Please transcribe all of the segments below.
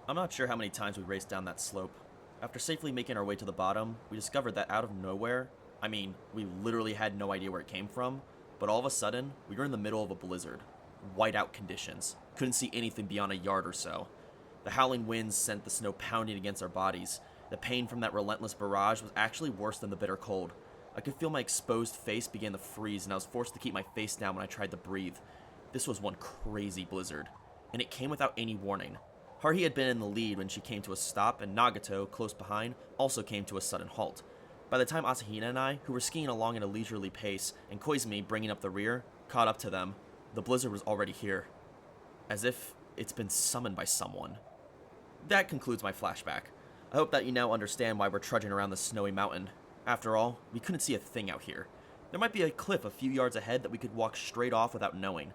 I'm not sure how many times we raced down that slope. After safely making our way to the bottom, we discovered that out of nowhere, we literally had no idea where it came from, but all of a sudden, we were in the middle of a blizzard. Whiteout conditions. Couldn't see anything beyond a yard or so. The howling winds sent the snow pounding against our bodies. The pain from that relentless barrage was actually worse than the bitter cold. I could feel my exposed face begin to freeze, and I was forced to keep my face down when I tried to breathe. This was one crazy blizzard, and it came without any warning. Haruhi had been in the lead when she came to a stop, and Nagato, close behind, also came to a sudden halt. By the time Asahina and I, who were skiing along at a leisurely pace, and Koizumi, bringing up the rear, caught up to them, the blizzard was already here. As if it's been summoned by someone. That concludes my flashback. I hope that you now understand why we're trudging around the snowy mountain. After all, we couldn't see a thing out here. There might be a cliff a few yards ahead that we could walk straight off without knowing.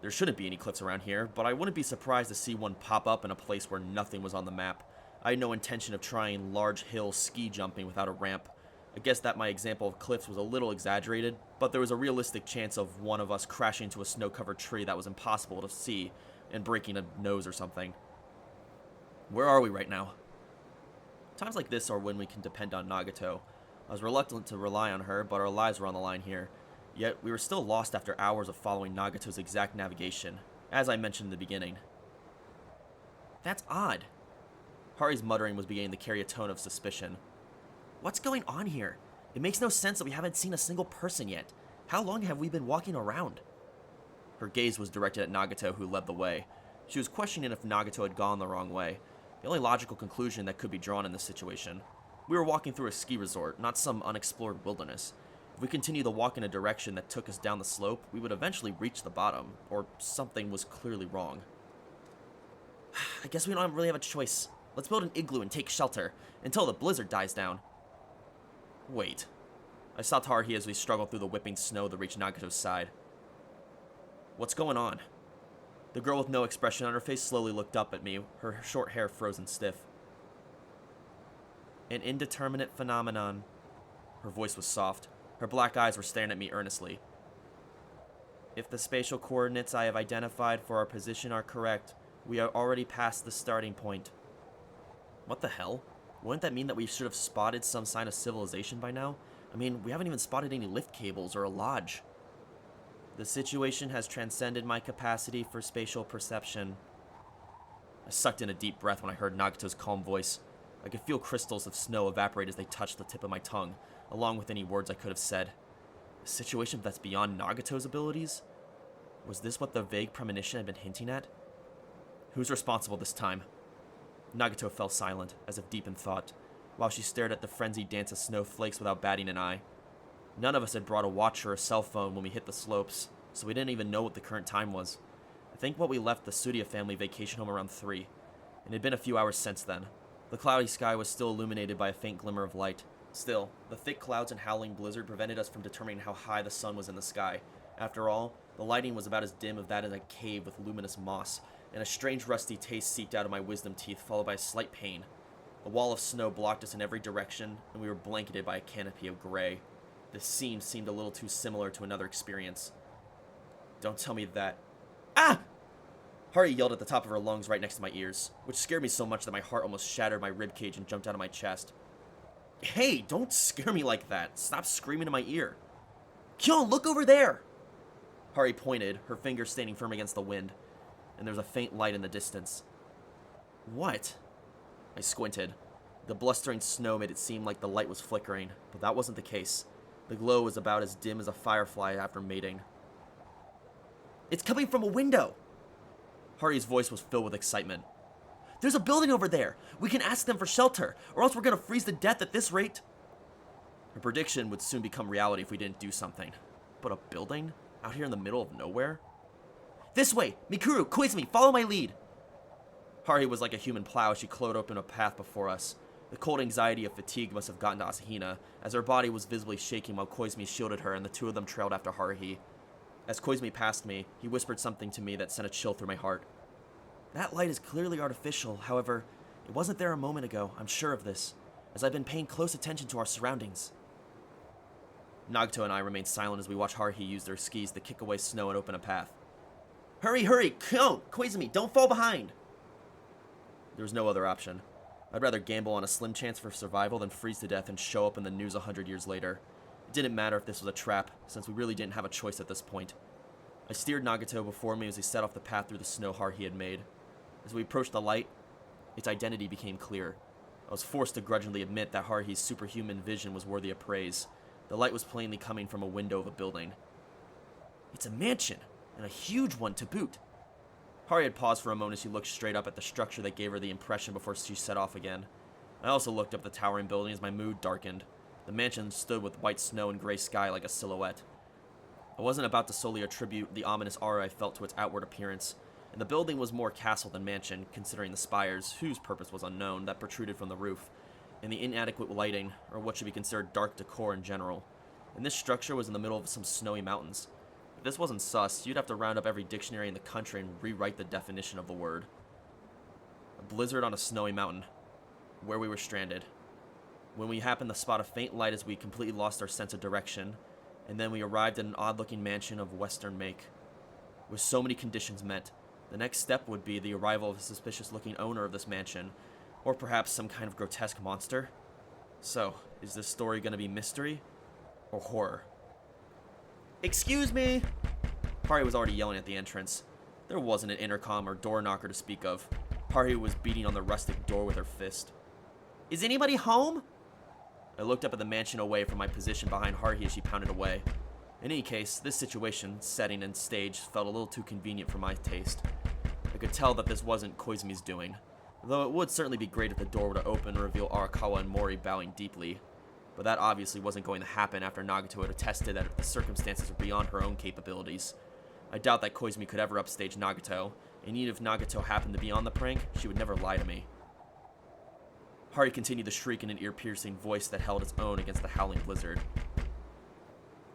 There shouldn't be any cliffs around here, but I wouldn't be surprised to see one pop up in a place where nothing was on the map. I had no intention of trying large hill ski jumping without a ramp. I guess that my example of cliffs was a little exaggerated, but there was a realistic chance of one of us crashing into a snow-covered tree that was impossible to see and breaking a nose or something. Where are we right now? Times like this are when we can depend on Nagato. I was reluctant to rely on her, but our lives were on the line here. Yet, we were still lost after hours of following Nagato's exact navigation, as I mentioned in the beginning. That's odd. Haruhi's muttering was beginning to carry a tone of suspicion. What's going on here? It makes no sense that we haven't seen a single person yet. How long have we been walking around? Her gaze was directed at Nagato, who led the way. She was questioning if Nagato had gone the wrong way. The only logical conclusion that could be drawn in this situation. We were walking through a ski resort, not some unexplored wilderness. If we continued to walk in a direction that took us down the slope, we would eventually reach the bottom, or something was clearly wrong. I guess we don't really have a choice. Let's build an igloo and take shelter, until the blizzard dies down. Wait. I stopped Haruhi as we struggled through the whipping snow to reach Nagato's side. What's going on? The girl with no expression on her face slowly looked up at me, her short hair frozen stiff. An indeterminate phenomenon. Her voice was soft. Her black eyes were staring at me earnestly. If the spatial coordinates I have identified for our position are correct, we are already past the starting point. What the hell? Wouldn't that mean that we should have spotted some sign of civilization by now? We haven't even spotted any lift cables or a lodge. The situation has transcended my capacity for spatial perception. I sucked in a deep breath when I heard Nagato's calm voice. I could feel crystals of snow evaporate as they touched the tip of my tongue, along with any words I could have said. A situation that's beyond Nagato's abilities? Was this what the vague premonition had been hinting at? Who's responsible this time? Nagato fell silent, as if deep in thought, while she stared at the frenzied dance of snowflakes without batting an eye. None of us had brought a watch or a cell phone when we hit the slopes, so we didn't even know what the current time was. I think we left the Tsuruya family vacation home around 3, and it had been a few hours since then. The cloudy sky was still illuminated by a faint glimmer of light. Still, the thick clouds and howling blizzard prevented us from determining how high the sun was in the sky. After all, the lighting was about as dim as that in a cave with luminous moss, and a strange rusty taste seeped out of my wisdom teeth, followed by a slight pain. A wall of snow blocked us in every direction, and we were blanketed by a canopy of gray. This scene seemed a little too similar to another experience. Don't tell me that... Ah! Haruhi yelled at the top of her lungs right next to my ears, which scared me so much that my heart almost shattered my ribcage and jumped out of my chest. Hey, don't scare me like that. Stop screaming in my ear. Kyon, look over there! Haruhi pointed, her fingers standing firm against the wind, and there was a faint light in the distance. What? I squinted. The blustering snow made it seem like the light was flickering, but that wasn't the case. The glow was about as dim as a firefly after mating. It's coming from a window! Haruhi's voice was filled with excitement. There's a building over there! We can ask them for shelter, or else we're gonna freeze to death at this rate! Her prediction would soon become reality if we didn't do something. But a building? Out here in the middle of nowhere? This way! Mikuru, Koizumi, follow my lead! Haruhi was like a human plow as she clawed open a path before us. The cold anxiety of fatigue must have gotten to Asahina, as her body was visibly shaking while Koizumi shielded her and the two of them trailed after Haruhi. As Koizumi passed me, he whispered something to me that sent a chill through my heart. That light is clearly artificial, however, it wasn't there a moment ago, I'm sure of this, as I've been paying close attention to our surroundings. Nagato and I remained silent as we watched Haruhi use their skis to kick away snow and open a path. Hurry, hurry! Koizumi, don't fall behind! There was no other option. I'd rather gamble on a slim chance for survival than freeze to death and show up in the news 100 years later. It didn't matter if this was a trap, since we really didn't have a choice at this point. I steered Nagato before me as he set off the path through the snow Haruhi had made. As we approached the light, its identity became clear. I was forced to grudgingly admit that Haruhi's superhuman vision was worthy of praise. The light was plainly coming from a window of a building. It's a mansion, and a huge one to boot. Haruhi had paused for a moment as she looked straight up at the structure that gave her the impression before she set off again. I also looked up the towering building as my mood darkened. The mansion stood with white snow and gray sky like a silhouette. I wasn't about to solely attribute the ominous aura I felt to its outward appearance, and the building was more castle than mansion, considering the spires, whose purpose was unknown, that protruded from the roof, and the inadequate lighting, or what should be considered dark decor in general. And this structure was in the middle of some snowy mountains. If this wasn't sus, you'd have to round up every dictionary in the country and rewrite the definition of the word. A blizzard on a snowy mountain, where we were stranded. When we happened to spot a faint light as we completely lost our sense of direction, and then we arrived at an odd-looking mansion of Western make. With so many conditions met, the next step would be the arrival of a suspicious-looking owner of this mansion, or perhaps some kind of grotesque monster. So, is this story going to be mystery or horror? Excuse me! Haruhi was already yelling at the entrance. There wasn't an intercom or door knocker to speak of. Haruhi was beating on the rustic door with her fist. Is anybody home? I looked up at the mansion away from my position behind Haruhi as she pounded away. In any case, this situation, setting, and stage felt a little too convenient for my taste. I could tell that this wasn't Koizumi's doing, though it would certainly be great if the door were to open and reveal Arakawa and Mori bowing deeply. But that obviously wasn't going to happen after Nagato had attested that the circumstances were beyond her own capabilities. I doubt that Koizumi could ever upstage Nagato, and even if Nagato happened to be on the prank, she would never lie to me. Haruhi continued to shriek in an ear-piercing voice that held its own against the howling blizzard.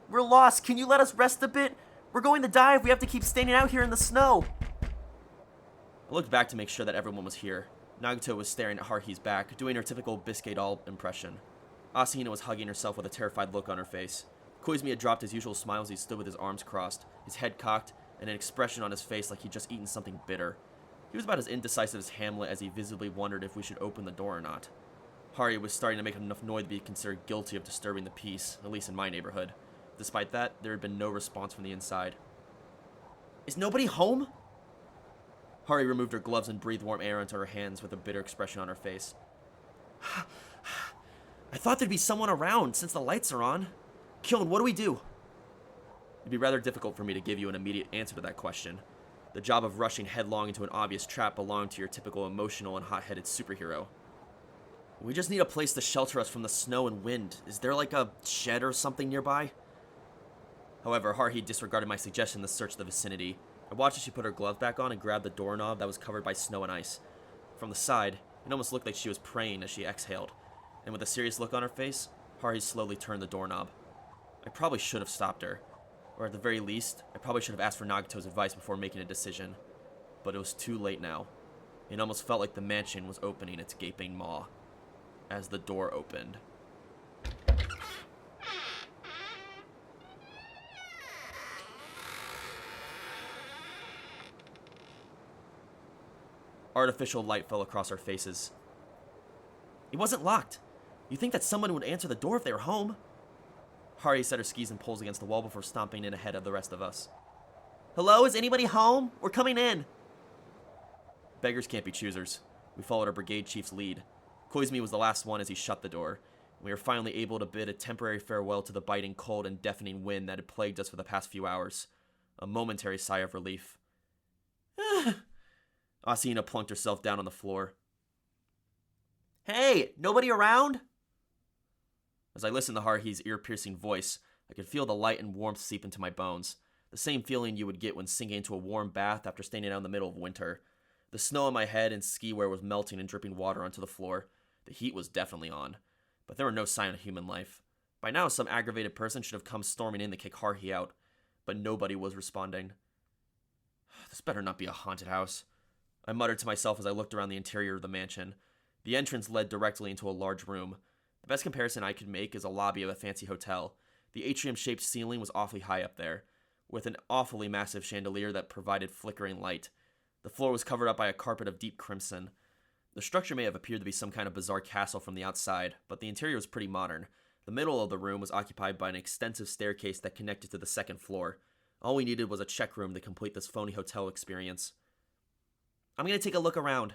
We're lost! Can you let us rest a bit? We're going to die if we have to keep standing out here in the snow! I looked back to make sure that everyone was here. Nagato was staring at Haruhi's back, doing her typical Biscuit doll impression. Asahina was hugging herself with a terrified look on her face. Koizumi had dropped his usual smile as he stood with his arms crossed, his head cocked, and an expression on his face like he'd just eaten something bitter. He was about as indecisive as Hamlet as he visibly wondered if we should open the door or not. Haruhi was starting to make enough noise to be considered guilty of disturbing the peace, at least in my neighborhood. Despite that, there had been no response from the inside. Is nobody home? Haruhi removed her gloves and breathed warm air into her hands with a bitter expression on her face. I thought there'd be someone around since the lights are on. Kyon, what do we do? It'd be rather difficult for me to give you an immediate answer to that question. The job of rushing headlong into an obvious trap belonged to your typical emotional and hot-headed superhero. We just need a place to shelter us from the snow and wind. Is there like a shed or something nearby? However, Haruhi disregarded my suggestion to search the vicinity. I watched as she put her glove back on and grabbed the doorknob that was covered by snow and ice. From the side, it almost looked like she was praying as she exhaled. And with a serious look on her face, Haruhi slowly turned the doorknob. I probably should have stopped her. Or at the very least, I probably should have asked for Nagato's advice before making a decision. But it was too late now. It almost felt like the mansion was opening its gaping maw. As the door opened. Artificial light fell across our faces. It wasn't locked. You'd think that someone would answer the door if they were home. Haruhi set her skis and poles against the wall before stomping in ahead of the rest of us. Hello, is anybody home? We're coming in. Beggars can't be choosers. We followed our brigade chief's lead. Koizumi was the last one as he shut the door. We were finally able to bid a temporary farewell to the biting cold and deafening wind that had plagued us for the past few hours. A momentary sigh of relief. Asahina plunked herself down on the floor. Hey, nobody around? As I listened to Haruhi's ear-piercing voice, I could feel the light and warmth seep into my bones. The same feeling you would get when sinking into a warm bath after standing out in the middle of winter. The snow on my head and ski wear was melting and dripping water onto the floor. The heat was definitely on, but there were no sign of human life. By now, some aggravated person should have come storming in to kick Haruhi out, but nobody was responding. This better not be a haunted house. I muttered to myself as I looked around the interior of the mansion. The entrance led directly into a large room. The best comparison I could make is a lobby of a fancy hotel. The atrium-shaped ceiling was awfully high up there, with an awfully massive chandelier that provided flickering light. The floor was covered up by a carpet of deep crimson. The structure may have appeared to be some kind of bizarre castle from the outside, but the interior was pretty modern. The middle of the room was occupied by an extensive staircase that connected to the second floor. All we needed was a check room to complete this phony hotel experience. I'm gonna take a look around.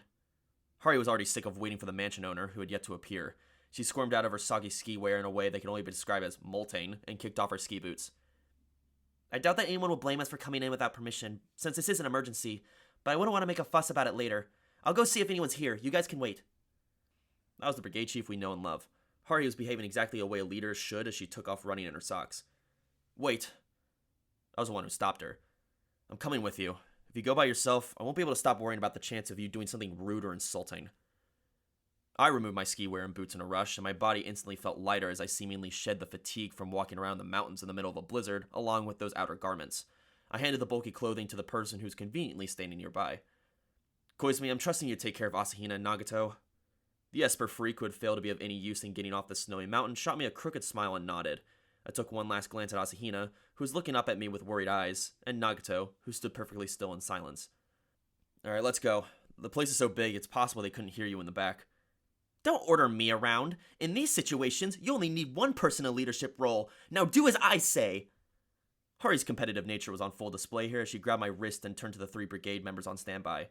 Haruhi was already sick of waiting for the mansion owner, who had yet to appear. She squirmed out of her soggy ski wear in a way that can only be described as molting, and kicked off her ski boots. I doubt that anyone will blame us for coming in without permission, since this is an emergency, but I wouldn't want to make a fuss about it later. I'll go see if anyone's here. You guys can wait. That was the brigade chief we know and love. Haruhi was behaving exactly the way a leader should as she took off running in her socks. Wait. I was the one who stopped her. I'm coming with you. If you go by yourself, I won't be able to stop worrying about the chance of you doing something rude or insulting. I removed my ski wear and boots in a rush, and my body instantly felt lighter as I seemingly shed the fatigue from walking around the mountains in the middle of a blizzard, along with those outer garments. I handed the bulky clothing to the person who was conveniently standing nearby. Koizumi, I'm trusting you to take care of Asahina and Nagato. The Esper freak, who had failed to be of any use in getting off the snowy mountain, shot me a crooked smile and nodded. I took one last glance at Asahina, who was looking up at me with worried eyes, and Nagato, who stood perfectly still in silence. Alright, let's go. The place is so big, it's possible they couldn't hear you in the back. Don't order me around. In these situations, you only need one person in a leadership role. Now do as I say. Haruhi's competitive nature was on full display here as she grabbed my wrist and turned to the 3 brigade members on standby.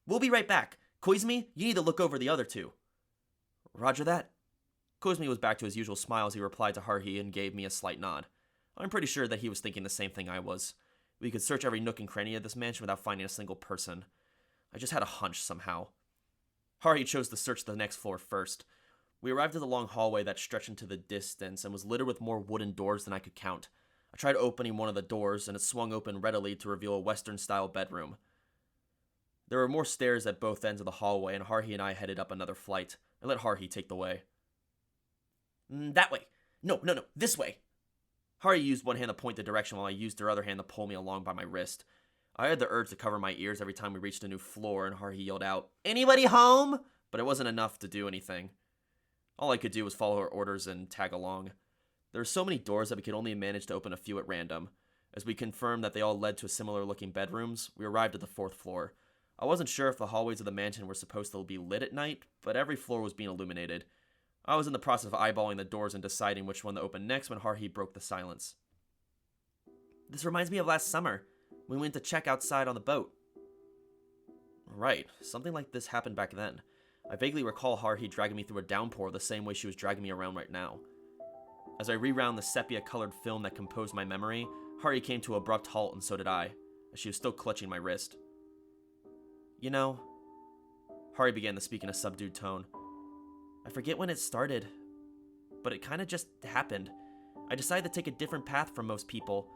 We'll be right back. Koizumi, you need to look over the other 2. Roger that. Koizumi was back to his usual smile as he replied to Haruhi and gave me a slight nod. I'm pretty sure that he was thinking the same thing I was. We could search every nook and cranny of this mansion without finding a single person. I just had a hunch somehow. Haruhi chose to search the next floor first. We arrived at the long hallway that stretched into the distance and was littered with more wooden doors than I could count. I tried opening one of the doors, and it swung open readily to reveal a Western-style bedroom. There were more stairs at both ends of the hallway, and Haruhi and I headed up another flight. I let Haruhi take the way. That way. No, this way. Haruhi used one hand to point the direction while I used her other hand to pull me along by my wrist. I had the urge to cover my ears every time we reached a new floor, and Haruhi yelled out, "Anybody home?" But it wasn't enough to do anything. All I could do was follow her orders and tag along. There were so many doors that we could only manage to open a few at random. As we confirmed that they all led to similar-looking bedrooms, we arrived at the 4th floor. I wasn't sure if the hallways of the mansion were supposed to be lit at night, but every floor was being illuminated. I was in the process of eyeballing the doors and deciding which one to open next when Haruhi broke the silence. This reminds me of last summer. We went to check outside on the boat. Right, something like this happened back then. I vaguely recall Haruhi dragging me through a downpour the same way she was dragging me around right now. As I rewound the sepia-colored film that composed my memory, Haruhi came to an abrupt halt, and so did I, as she was still clutching my wrist. You know, Haruhi began to speak in a subdued tone. I forget when it started, but it kind of just happened. I decided to take a different path from most people.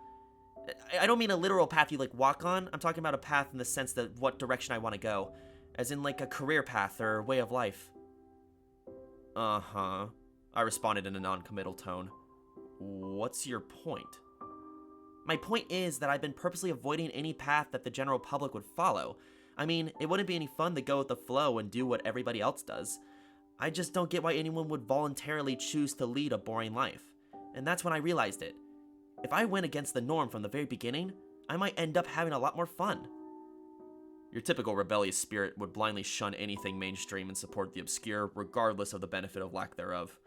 I don't mean a literal path you walk on. I'm talking about a path in the sense that what direction I want to go, as in a career path or way of life. Uh-huh, I responded in a non-committal tone. What's your point? My point is that I've been purposely avoiding any path that the general public would follow. I mean, it wouldn't be any fun to go with the flow and do what everybody else does. I just don't get why anyone would voluntarily choose to lead a boring life. And that's when I realized it. If I went against the norm from the very beginning, I might end up having a lot more fun. Your typical rebellious spirit would blindly shun anything mainstream and support the obscure, regardless of the benefit of lack thereof.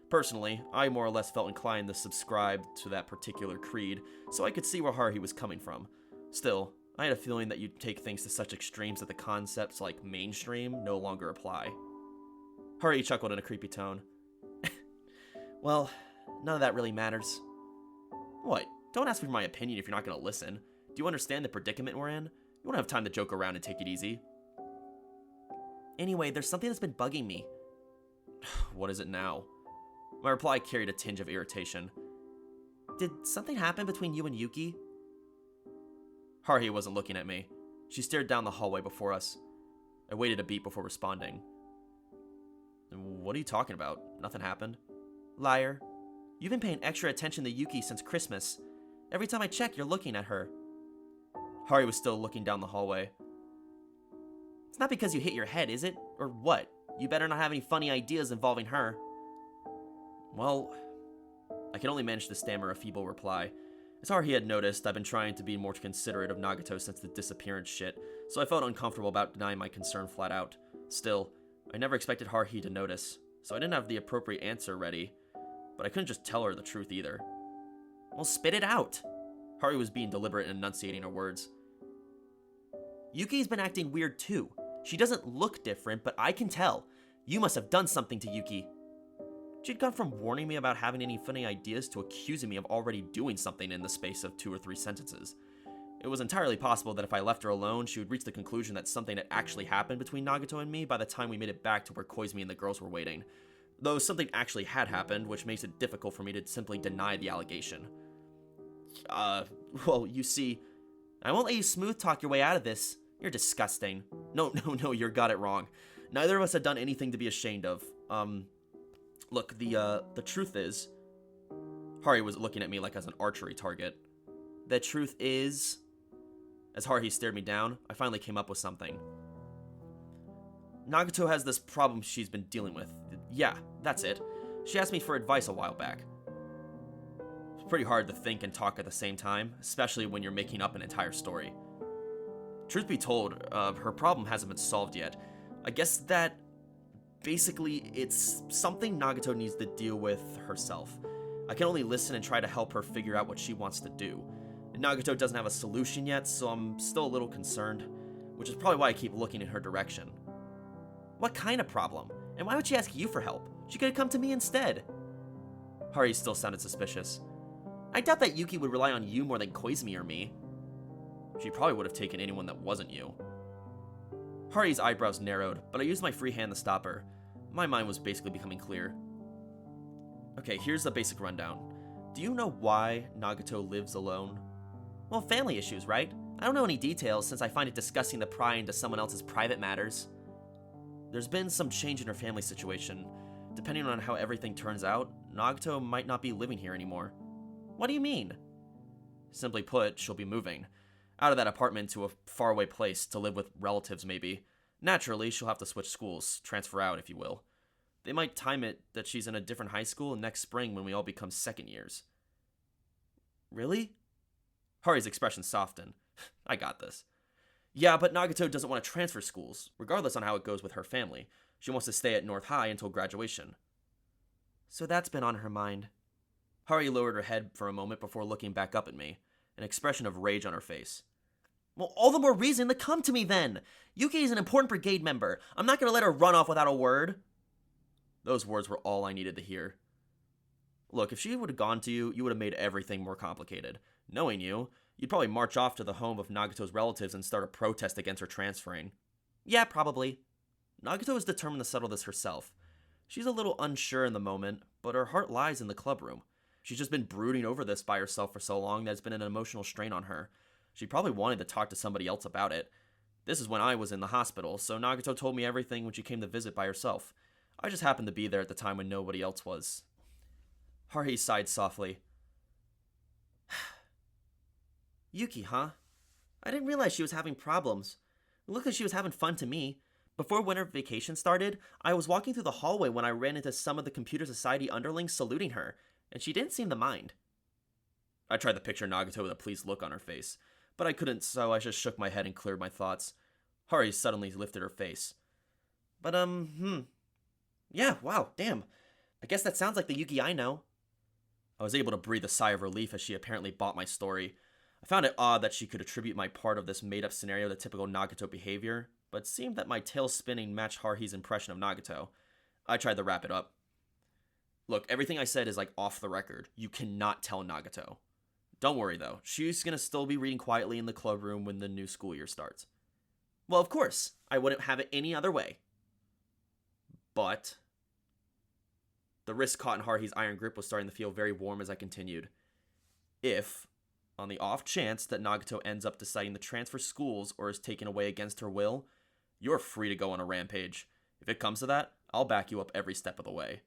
Personally, I more or less felt inclined to subscribe to that particular creed, so I could see where Haruhi was coming from. Still, I had a feeling that you'd take things to such extremes that the concepts like mainstream no longer apply. Haruhi chuckled in a creepy tone. Well, none of that really matters. What? Don't ask me for my opinion if you're not going to listen. Do you understand the predicament we're in? You won't have time to joke around and take it easy. Anyway, there's something that's been bugging me. What is it now? My reply carried a tinge of irritation. Did something happen between you and Yuki? Haruhi wasn't looking at me. She stared down the hallway before us. I waited a beat before responding. What are you talking about? Nothing happened. Liar. You've been paying extra attention to Yuki since Christmas. Every time I check, you're looking at her. Haruhi was still looking down the hallway. It's not because you hit your head, is it? Or what? You better not have any funny ideas involving her. Well, I can only manage to stammer a feeble reply. As Haruhi had noticed, I've been trying to be more considerate of Nagato since the disappearance shit, so I felt uncomfortable about denying my concern flat out. Still, I never expected Haruhi to notice, so I didn't have the appropriate answer ready, but I couldn't just tell her the truth either. Well, spit it out! Haruhi was being deliberate in enunciating her words. Yuki's been acting weird too. She doesn't look different, but I can tell. You must have done something to Yuki. She'd gone from warning me about having any funny ideas to accusing me of already doing something in the space of 2 or 3 sentences. It was entirely possible that if I left her alone, she would reach the conclusion that something had actually happened between Nagato and me by the time we made it back to where Koizumi and the girls were waiting. Though something actually had happened, which makes it difficult for me to simply deny the allegation. Well, you see, I won't let you smooth talk your way out of this. You're disgusting. No, you got it wrong. Neither of us had done anything to be ashamed of. Look, the truth is... Haruhi was looking at me like I was an archery target. The truth is... As Haruhi stared me down, I finally came up with something. Nagato has this problem she's been dealing with. Yeah, that's it. She asked me for advice a while back. It's pretty hard to think and talk at the same time, especially when you're making up an entire story. Truth be told, her problem hasn't been solved yet. I guess that... Basically, it's something Nagato needs to deal with herself. I can only listen and try to help her figure out what she wants to do. Nagato doesn't have a solution yet, so I'm still a little concerned, which is probably why I keep looking in her direction. What kind of problem? And why would she ask you for help? She could have come to me instead. Haruhi still sounded suspicious. I doubt that Yuki would rely on you more than Koizumi or me. She probably would have taken anyone that wasn't you. Haruhi's eyebrows narrowed, but I used my free hand to stop her. My mind was basically becoming clear. Okay, here's the basic rundown. Do you know why Nagato lives alone? Well, family issues, right? I don't know any details since I find it disgusting to pry into someone else's private matters. There's been some change in her family situation. Depending on how everything turns out, Nagato might not be living here anymore. What do you mean? Simply put, she'll be moving. Out of that apartment to a faraway place to live with relatives maybe. Naturally, she'll have to switch schools, transfer out if you will. They might time it that she's in a different high school next spring when we all become second years. Really? Haruhi's expression softened. I got this. Yeah, but Nagato doesn't want to transfer schools, regardless on how it goes with her family. She wants to stay at North High until graduation. So that's been on her mind. Haruhi lowered her head for a moment before looking back up at me, an expression of rage on her face. Well, all the more reason to come to me then! Yuki is an important brigade member. I'm not going to let her run off without a word. Those words were all I needed to hear. Look, if she would have gone to you, you would have made everything more complicated. Knowing you, you'd probably march off to the home of Nagato's relatives and start a protest against her transferring. Yeah, probably. Nagato is determined to settle this herself. She's a little unsure in the moment, but her heart lies in the club room. She's just been brooding over this by herself for so long that it's been an emotional strain on her. She probably wanted to talk to somebody else about it. This is when I was in the hospital, so Nagato told me everything when she came to visit by herself. I just happened to be there at the time when nobody else was. Haruhi sighed softly. Yuki, huh? I didn't realize she was having problems. It looked like she was having fun to me. Before winter vacation started, I was walking through the hallway when I ran into some of the Computer Society underlings saluting her, and she didn't seem to mind. I tried to picture Nagato with a pleased look on her face, but I couldn't, so I just shook my head and cleared my thoughts. Haruhi suddenly lifted her face. But, yeah, wow, damn. I guess that sounds like the Yuki I know. I was able to breathe a sigh of relief as she apparently bought my story. I found it odd that she could attribute my part of this made-up scenario to typical Nagato behavior, but it seemed that my tail spinning matched Haruhi's impression of Nagato. I tried to wrap it up. Look, everything I said is like off the record. You cannot tell Nagato. Don't worry though, she's gonna still be reading quietly in the club room when the new school year starts. Well, of course, I wouldn't have it any other way. But... The wrist caught in Haruhi's iron grip was starting to feel very warm as I continued. If, on the off chance that Nagato ends up deciding to transfer schools or is taken away against her will, you're free to go on a rampage. If it comes to that, I'll back you up every step of the way.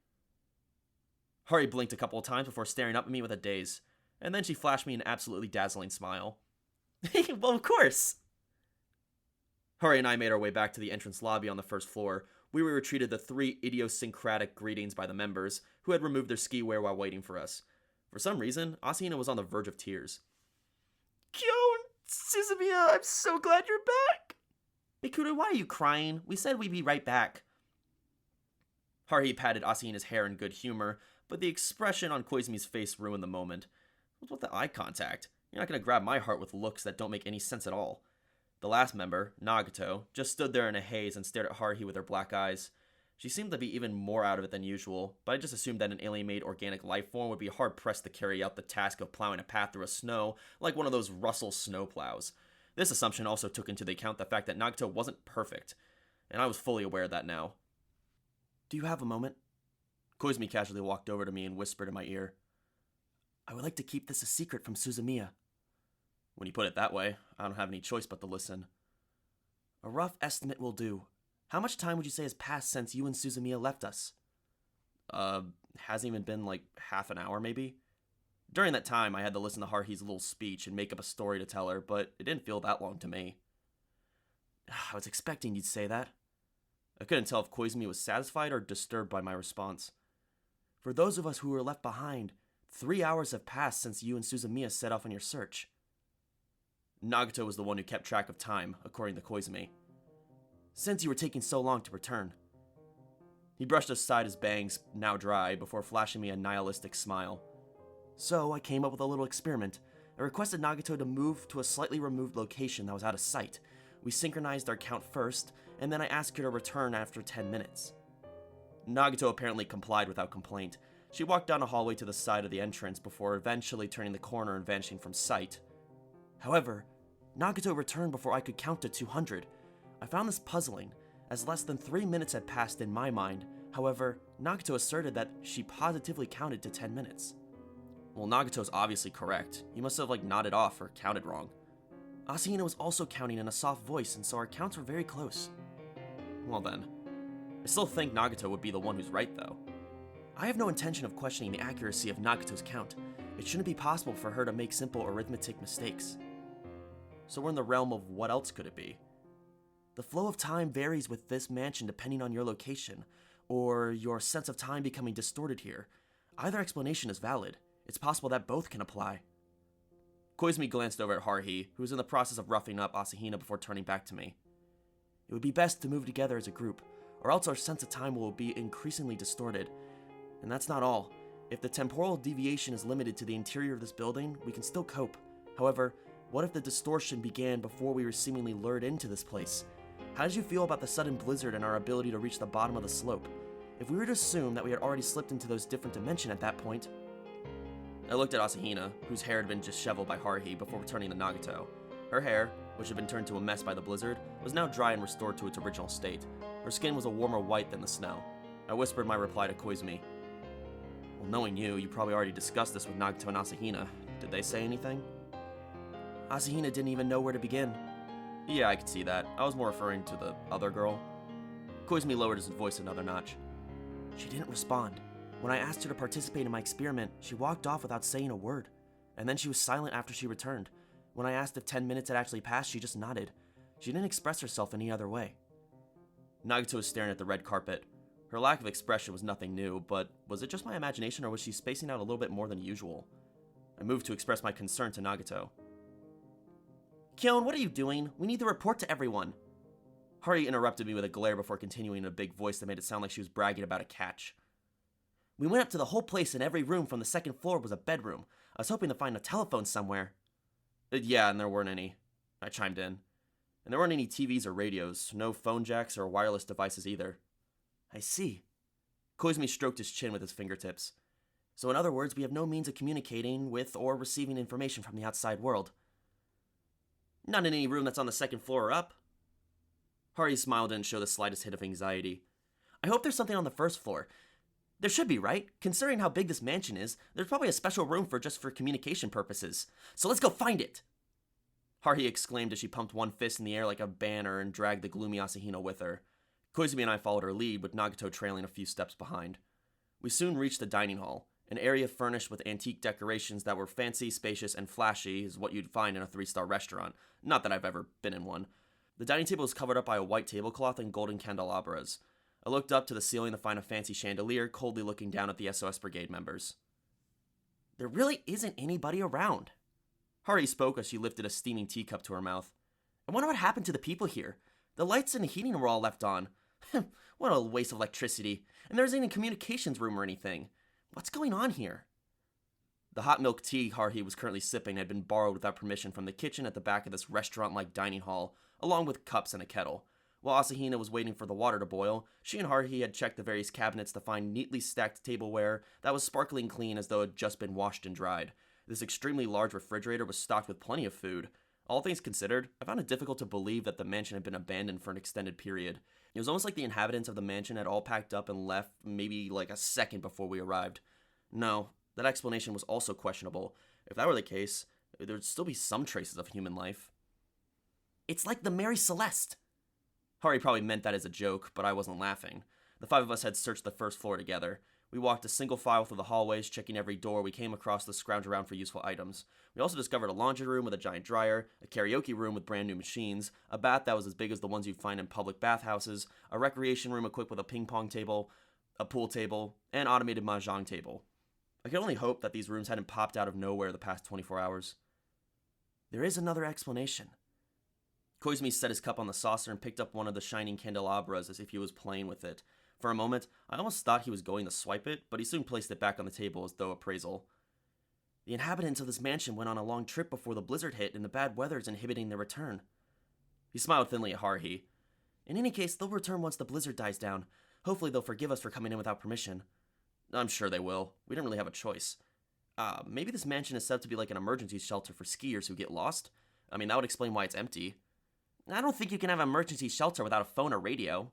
Haruhi blinked a couple of times before staring up at me with a daze, and then she flashed me an absolutely dazzling smile. Well, of course! Haruhi and I made our way back to the entrance lobby on the first floor, where we were treated to 3 idiosyncratic greetings by the members, who had removed their ski wear while waiting for us. For some reason, Asahina was on the verge of tears. Suzumiya, I'm so glad you're back! Bikuda, why are you crying? We said we'd be right back. Haruhi patted Asahina's hair in good humor, but the expression on Koizumi's face ruined the moment. What's with the eye contact? You're not going to grab my heart with looks that don't make any sense at all. The last member, Nagato, just stood there in a haze and stared at Haruhi with her black eyes. She seemed to be even more out of it than usual, but I just assumed that an alien-made organic life form would be hard-pressed to carry out the task of plowing a path through a snow like one of those Russell snowplows. This assumption also took into account the fact that Nagato wasn't perfect, and I was fully aware of that now. Do you have a moment? Koizumi casually walked over to me and whispered in my ear. I would like to keep this a secret from Suzumiya. When you put it that way, I don't have any choice but to listen. A rough estimate will do. How much time would you say has passed since you and Suzumiya left us? Hasn't even been like half an hour maybe? During that time, I had to listen to Haruhi's little speech and make up a story to tell her, but it didn't feel that long to me. I was expecting you'd say that. I couldn't tell if Koizumi was satisfied or disturbed by my response. For those of us who were left behind, 3 hours have passed since you and Suzumiya set off on your search. Nagato was the one who kept track of time, according to Koizumi. Since you were taking so long to return. He brushed aside his bangs, now dry, before flashing me a nihilistic smile. So I came up with a little experiment. I requested Nagato to move to a slightly removed location that was out of sight. We synchronized our count first, and then I asked her to return after 10 minutes. Nagato apparently complied without complaint. She walked down a hallway to the side of the entrance before eventually turning the corner and vanishing from sight. However, Nagato returned before I could count to 200. I found this puzzling, as less than 3 minutes had passed in my mind. However, Nagato asserted that she positively counted to 10 minutes. Well, Nagato's obviously correct. He must have nodded off or counted wrong. Asahina was also counting in a soft voice, and so our counts were very close. Well then, I still think Nagato would be the one who's right though. I have no intention of questioning the accuracy of Nagato's count. It shouldn't be possible for her to make simple arithmetic mistakes. So we're in the realm of what else could it be? The flow of time varies with this mansion depending on your location, or your sense of time becoming distorted here. Either explanation is valid. It's possible that both can apply. Koizumi glanced over at Haruhi, who was in the process of roughing up Asahina before turning back to me. It would be best to move together as a group, or else our sense of time will be increasingly distorted. And that's not all. If the temporal deviation is limited to the interior of this building, we can still cope. However, what if the distortion began before we were seemingly lured into this place? How did you feel about the sudden blizzard and our ability to reach the bottom of the slope? If we were to assume that we had already slipped into those different dimensions at that point... I looked at Asahina, whose hair had been disheveled by Haruhi before returning to Nagato. Her hair, which had been turned to a mess by the blizzard, was now dry and restored to its original state. Her skin was a warmer white than the snow. I whispered my reply to Koizumi. Well, knowing you probably already discussed this with Nagato and Asahina. Did they say anything? Asahina didn't even know where to begin. Yeah, I could see that. I was more referring to the other girl. Koizumi lowered his voice another notch. She didn't respond. When I asked her to participate in my experiment, she walked off without saying a word. And then she was silent after she returned. When I asked if 10 minutes had actually passed, she just nodded. She didn't express herself any other way. Nagato was staring at the red carpet. Her lack of expression was nothing new, but was it just my imagination or was she spacing out a little bit more than usual? I moved to express my concern to Nagato. Kyon, what are you doing? We need to report to everyone. Haruhi interrupted me with a glare before continuing in a big voice that made it sound like she was bragging about a catch. We went up to the whole place and every room from the second floor was a bedroom. I was hoping to find a telephone somewhere. Yeah, and there weren't any. I chimed in. And there weren't any TVs or radios, no phone jacks or wireless devices either. I see. Koizumi stroked his chin with his fingertips. So in other words, we have no means of communicating with or receiving information from the outside world. Not in any room that's on the second floor or up. Haruhi smiled and showed the slightest hint of anxiety. I hope there's something on the first floor. There should be, right? Considering how big this mansion is, there's probably a special room just for communication purposes. So let's go find it! Haruhi exclaimed as she pumped one fist in the air like a banner and dragged the gloomy Asahina with her. Koizumi and I followed her lead, with Nagato trailing a few steps behind. We soon reached the dining hall, an area furnished with antique decorations that were fancy, spacious, and flashy as what you'd find in a 3-star restaurant. Not that I've ever been in one. The dining table was covered up by a white tablecloth and golden candelabras. I looked up to the ceiling to find a fancy chandelier, coldly looking down at the SOS Brigade members. There really isn't anybody around. Haruhi spoke as she lifted a steaming teacup to her mouth. I wonder what happened to the people here. The lights and heating were all left on. What a waste of electricity. And there isn't even a communications room or anything. What's going on here? The hot milk tea Haruhi was currently sipping had been borrowed without permission from the kitchen at the back of this restaurant-like dining hall, along with cups and a kettle. While Asahina was waiting for the water to boil, she and Haruhi had checked the various cabinets to find neatly stacked tableware that was sparkling clean as though it had just been washed and dried. This extremely large refrigerator was stocked with plenty of food. All things considered, I found it difficult to believe that the mansion had been abandoned for an extended period. It was almost like the inhabitants of the mansion had all packed up and left maybe like a second before we arrived. No, that explanation was also questionable. If that were the case, there would still be some traces of human life. It's like the Mary Celeste. Hari probably meant that as a joke, but I wasn't laughing. The five of us had searched the first floor together. We walked a single file through the hallways, checking every door we came across to scrounge around for useful items. We also discovered a laundry room with a giant dryer, a karaoke room with brand new machines, a bath that was as big as the ones you'd find in public bathhouses, a recreation room equipped with a ping pong table, a pool table, and an automated mahjong table. I could only hope that these rooms hadn't popped out of nowhere the past 24 hours. There is another explanation. Koizumi set his cup on the saucer and picked up one of the shining candelabras as if he was playing with it. For a moment, I almost thought he was going to swipe it, but he soon placed it back on the table as though appraisal. The inhabitants of this mansion went on a long trip before the blizzard hit, and the bad weather is inhibiting their return. He smiled thinly at Haruhi. In any case, they'll return once the blizzard dies down. Hopefully they'll forgive us for coming in without permission. I'm sure they will. We didn't really have a choice. Maybe this mansion is set up to be like an emergency shelter for skiers who get lost. I mean, that would explain why it's empty. I don't think you can have an emergency shelter without a phone or radio.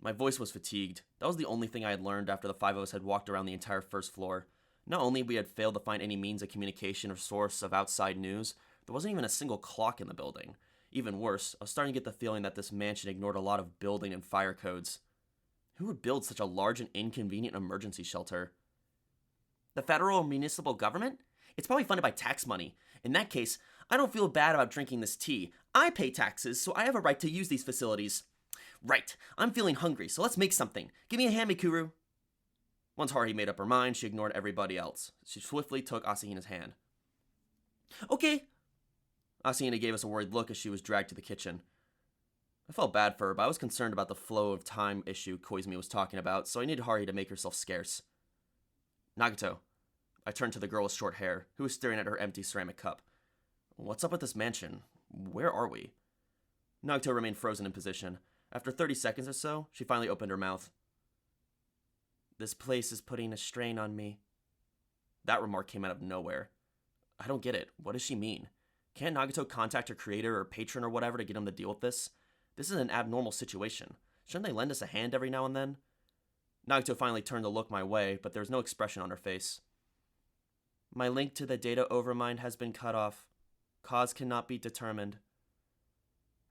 My voice was fatigued. That was the only thing I had learned after the five of us had walked around the entire first floor. Not only we had failed to find any means of communication or source of outside news, there wasn't even a single clock in the building. Even worse, I was starting to get the feeling that this mansion ignored a lot of building and fire codes. Who would build such a large and inconvenient emergency shelter? The federal or municipal government? It's probably funded by tax money. In that case, I don't feel bad about drinking this tea. I pay taxes, so I have a right to use these facilities. Right, I'm feeling hungry, so let's make something. Give me a hand, Mikuru. Once Haruhi made up her mind, she ignored everybody else. She swiftly took Asahina's hand. Okay. Asahina gave us a worried look as she was dragged to the kitchen. I felt bad for her, but I was concerned about the flow of time issue Koizumi was talking about, so I needed Haruhi to make herself scarce. Nagato. I turned to the girl with short hair, who was staring at her empty ceramic cup. What's up with this mansion? Where are we? Nagato remained frozen in position. After 30 seconds or so, she finally opened her mouth. This place is putting a strain on me. That remark came out of nowhere. I don't get it. What does she mean? Can't Nagato contact her creator or patron or whatever to get him to deal with this? This is an abnormal situation. Shouldn't they lend us a hand every now and then? Nagato finally turned to look my way, but there was no expression on her face. My link to the data overmind has been cut off. Cause cannot be determined.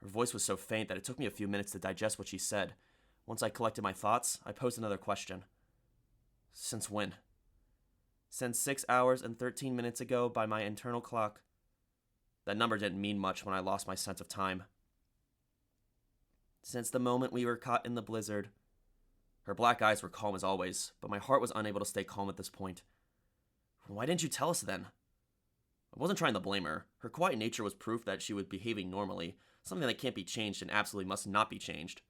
Her voice was so faint that it took me a few minutes to digest what she said. Once I collected my thoughts, I posed another question. Since when? Since 6 hours and 13 minutes ago by my internal clock. That number didn't mean much when I lost my sense of time. Since the moment we were caught in the blizzard. Her black eyes were calm as always, but my heart was unable to stay calm at this point. Why didn't you tell us then? I wasn't trying to blame her. Her quiet nature was proof that she was behaving normally, something that can't be changed and absolutely must not be changed.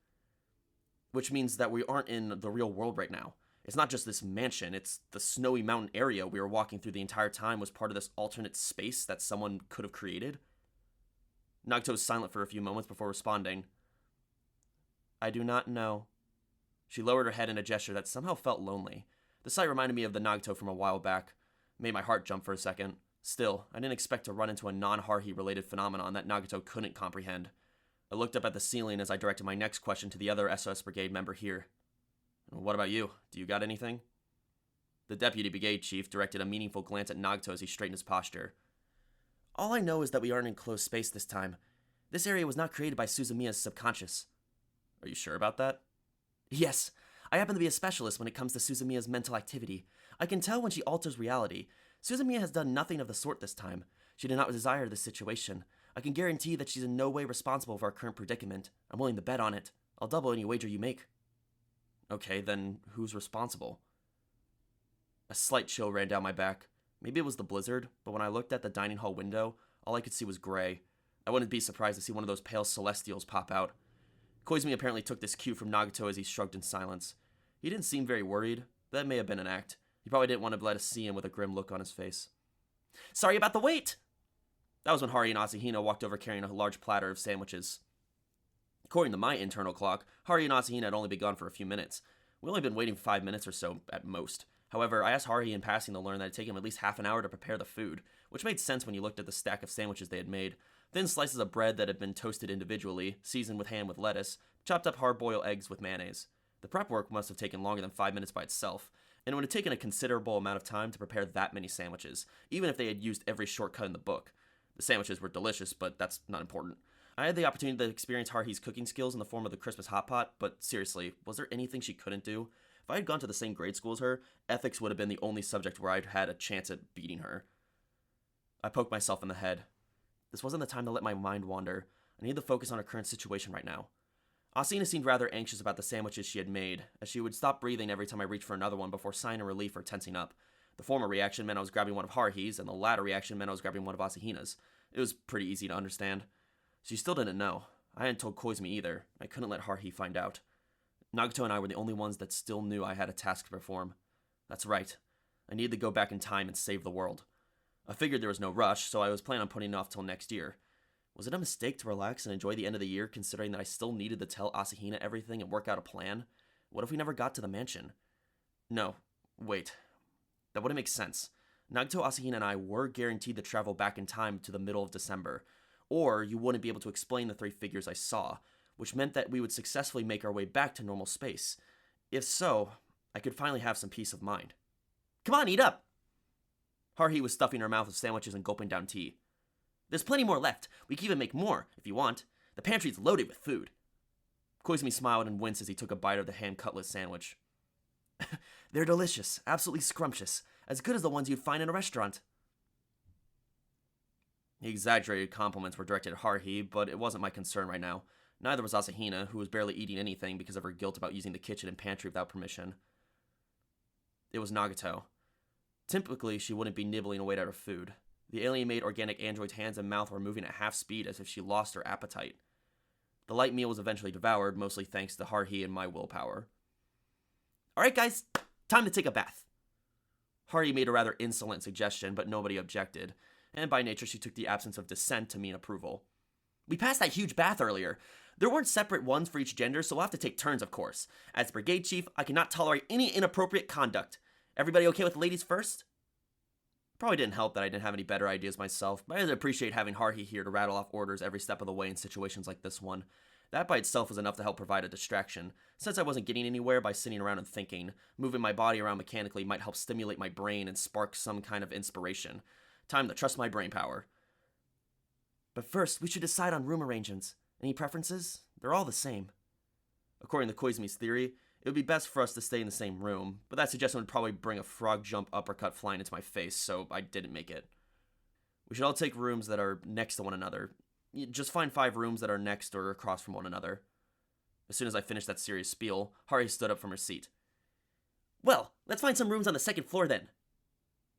Which means that we aren't in the real world right now. It's not just this mansion, it's the snowy mountain area we were walking through the entire time was part of this alternate space that someone could have created. Nagato was silent for a few moments before responding. I do not know. She lowered her head in a gesture that somehow felt lonely. The sight reminded me of the Nagato from a while back. Made my heart jump for a second. Still, I didn't expect to run into a non-Haruhi related phenomenon that Nagato couldn't comprehend. I looked up at the ceiling as I directed my next question to the other SOS Brigade member here. What about you? Do you got anything? The deputy brigade chief directed a meaningful glance at Nagato as he straightened his posture. All I know is that we aren't in closed space this time. This area was not created by Suzumiya's subconscious. Are you sure about that? Yes. I happen to be a specialist when it comes to Suzumiya's mental activity. I can tell when she alters reality. Suzumiya has done nothing of the sort this time. She did not desire this situation. I can guarantee that she's in no way responsible for our current predicament. I'm willing to bet on it. I'll double any wager you make. Okay, then who's responsible? A slight chill ran down my back. Maybe it was the blizzard, but when I looked at the dining hall window, all I could see was gray. I wouldn't be surprised to see one of those pale celestials pop out. Koizumi apparently took this cue from Nagato as he shrugged in silence. He didn't seem very worried. That may have been an act. He probably didn't want to let us see him with a grim look on his face. Sorry about the wait! That was when Haruhi and Asahina walked over carrying a large platter of sandwiches. According to my internal clock, Haruhi and Asahina had only been gone for a few minutes. We'd only been waiting 5 minutes or so at most. However, I asked Haruhi in passing to learn that it had taken him at least half an hour to prepare the food, which made sense when you looked at the stack of sandwiches they had made. Thin slices of bread that had been toasted individually, seasoned with ham with lettuce, chopped up hard-boiled eggs with mayonnaise. The prep work must have taken longer than 5 minutes by itself, and it would have taken a considerable amount of time to prepare that many sandwiches, even if they had used every shortcut in the book. The sandwiches were delicious, but that's not important. I had the opportunity to experience Haruhi's cooking skills in the form of the Christmas hot pot, but seriously, was there anything she couldn't do? If I had gone to the same grade school as her, ethics would have been the only subject where I'd had a chance at beating her. I poked myself in the head. This wasn't the time to let my mind wander. I needed to focus on her current situation right now. Asahina seemed rather anxious about the sandwiches she had made, as she would stop breathing every time I reached for another one before sighing in relief or tensing up. The former reaction meant I was grabbing one of Haruhi's, and the latter reaction meant I was grabbing one of Asahina's. It was pretty easy to understand. She still didn't know. I hadn't told Koizumi either. I couldn't let Haruhi find out. Nagato and I were the only ones that still knew I had a task to perform. That's right. I needed to go back in time and save the world. I figured there was no rush, so I was planning on putting it off till next year. Was it a mistake to relax and enjoy the end of the year, considering that I still needed to tell Asahina everything and work out a plan? What if we never got to the mansion? No. Wait. That wouldn't make sense. Nagato, Asahina, and I were guaranteed to travel back in time to the middle of December, or you wouldn't be able to explain the three figures I saw, which meant that we would successfully make our way back to normal space. If so, I could finally have some peace of mind. Come on, eat up! Haruhi was stuffing her mouth with sandwiches and gulping down tea. There's plenty more left. We can even make more, if you want. The pantry's loaded with food. Koizumi smiled and winced as he took a bite of the hand cutlet sandwich. They're delicious, absolutely scrumptious, as good as the ones you'd find in a restaurant. The exaggerated compliments were directed at Haruhi, but it wasn't my concern right now. Neither was Asahina, who was barely eating anything because of her guilt about using the kitchen and pantry without permission. It was Nagato. Typically, she wouldn't be nibbling away at her food. The alien-made organic android's hands and mouth were moving at half speed as if she lost her appetite. The light meal was eventually devoured, mostly thanks to Haruhi and my willpower. Alright guys, time to take a bath. Haruhi made a rather insolent suggestion, but nobody objected, and by nature she took the absence of dissent to mean approval. We passed that huge bath earlier. There weren't separate ones for each gender, so we'll have to take turns, of course. As brigade chief, I cannot tolerate any inappropriate conduct. Everybody okay with the ladies first? Probably didn't help that I didn't have any better ideas myself, but I did appreciate having Haruhi here to rattle off orders every step of the way in situations like this one. That by itself was enough to help provide a distraction. Since I wasn't getting anywhere by sitting around and thinking, moving my body around mechanically might help stimulate my brain and spark some kind of inspiration. Time to trust my brain power. But first, we should decide on room arrangements. Any preferences? They're all the same. According to Koizumi's theory, it would be best for us to stay in the same room, but that suggestion would probably bring a frog jump uppercut flying into my face, so I didn't make it. We should all take rooms that are next to one another. Just find 5 rooms that are next or across from one another. As soon as I finished that serious spiel, Haruhi stood up from her seat. Well, let's find some rooms on the second floor then.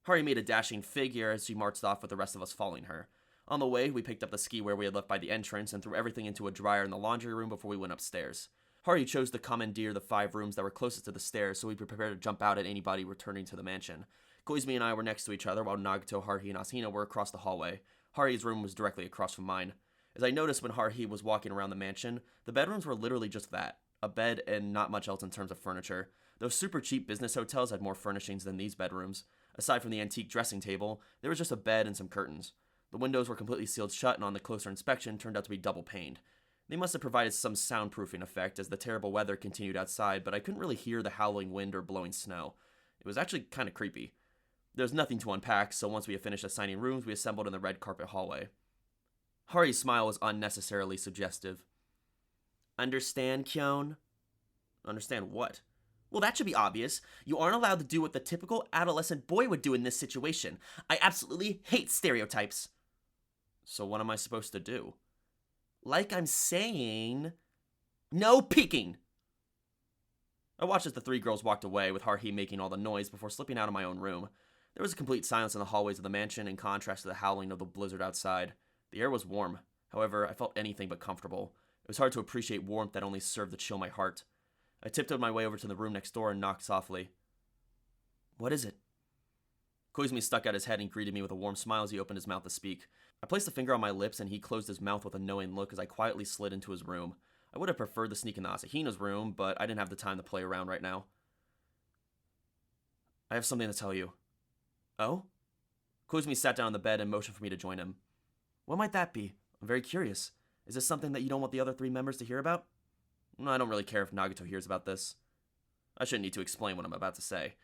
Haruhi made a dashing figure as she marched off with the rest of us following her. On the way, we picked up the skiwear we had left by the entrance and threw everything into a dryer in the laundry room before we went upstairs. Haruhi chose to commandeer the 5 rooms that were closest to the stairs so we'd be prepared to jump out at anybody returning to the mansion. Koizumi and I were next to each other while Nagato, Haruhi, and Asahina were across the hallway. Haruhi's room was directly across from mine. As I noticed when Haruhi was walking around the mansion, the bedrooms were literally just that. A bed and not much else in terms of furniture. Those super cheap business hotels had more furnishings than these bedrooms. Aside from the antique dressing table, there was just a bed and some curtains. The windows were completely sealed shut and on the closer inspection turned out to be double paned. They must have provided some soundproofing effect as the terrible weather continued outside, but I couldn't really hear the howling wind or blowing snow. It was actually kind of creepy. There was nothing to unpack, so once we had finished assigning rooms, we assembled in the red carpet hallway. Haruhi's smile was unnecessarily suggestive. Understand, Kyon? Understand what? Well, that should be obvious. You aren't allowed to do what the typical adolescent boy would do in this situation. I absolutely hate stereotypes. So what am I supposed to do? Like I'm saying, no peeking! I watched as the 3 girls walked away, with Haruhi making all the noise before slipping out of my own room. There was a complete silence in the hallways of the mansion, in contrast to the howling of the blizzard outside. The air was warm. However, I felt anything but comfortable. It was hard to appreciate warmth that only served to chill my heart. I tiptoed my way over to the room next door and knocked softly. "What is it?" Koizumi stuck out his head and greeted me with a warm smile as he opened his mouth to speak. I placed a finger on my lips and he closed his mouth with a knowing look as I quietly slid into his room. I would have preferred to sneak into Asahina's room, but I didn't have the time to play around right now. "I have something to tell you." "Oh?" Koizumi sat down on the bed and motioned for me to join him. "What might that be? I'm very curious. Is this something that you don't want the other 3 members to hear about?" "I don't really care if Nagato hears about this." I shouldn't need to explain what I'm about to say.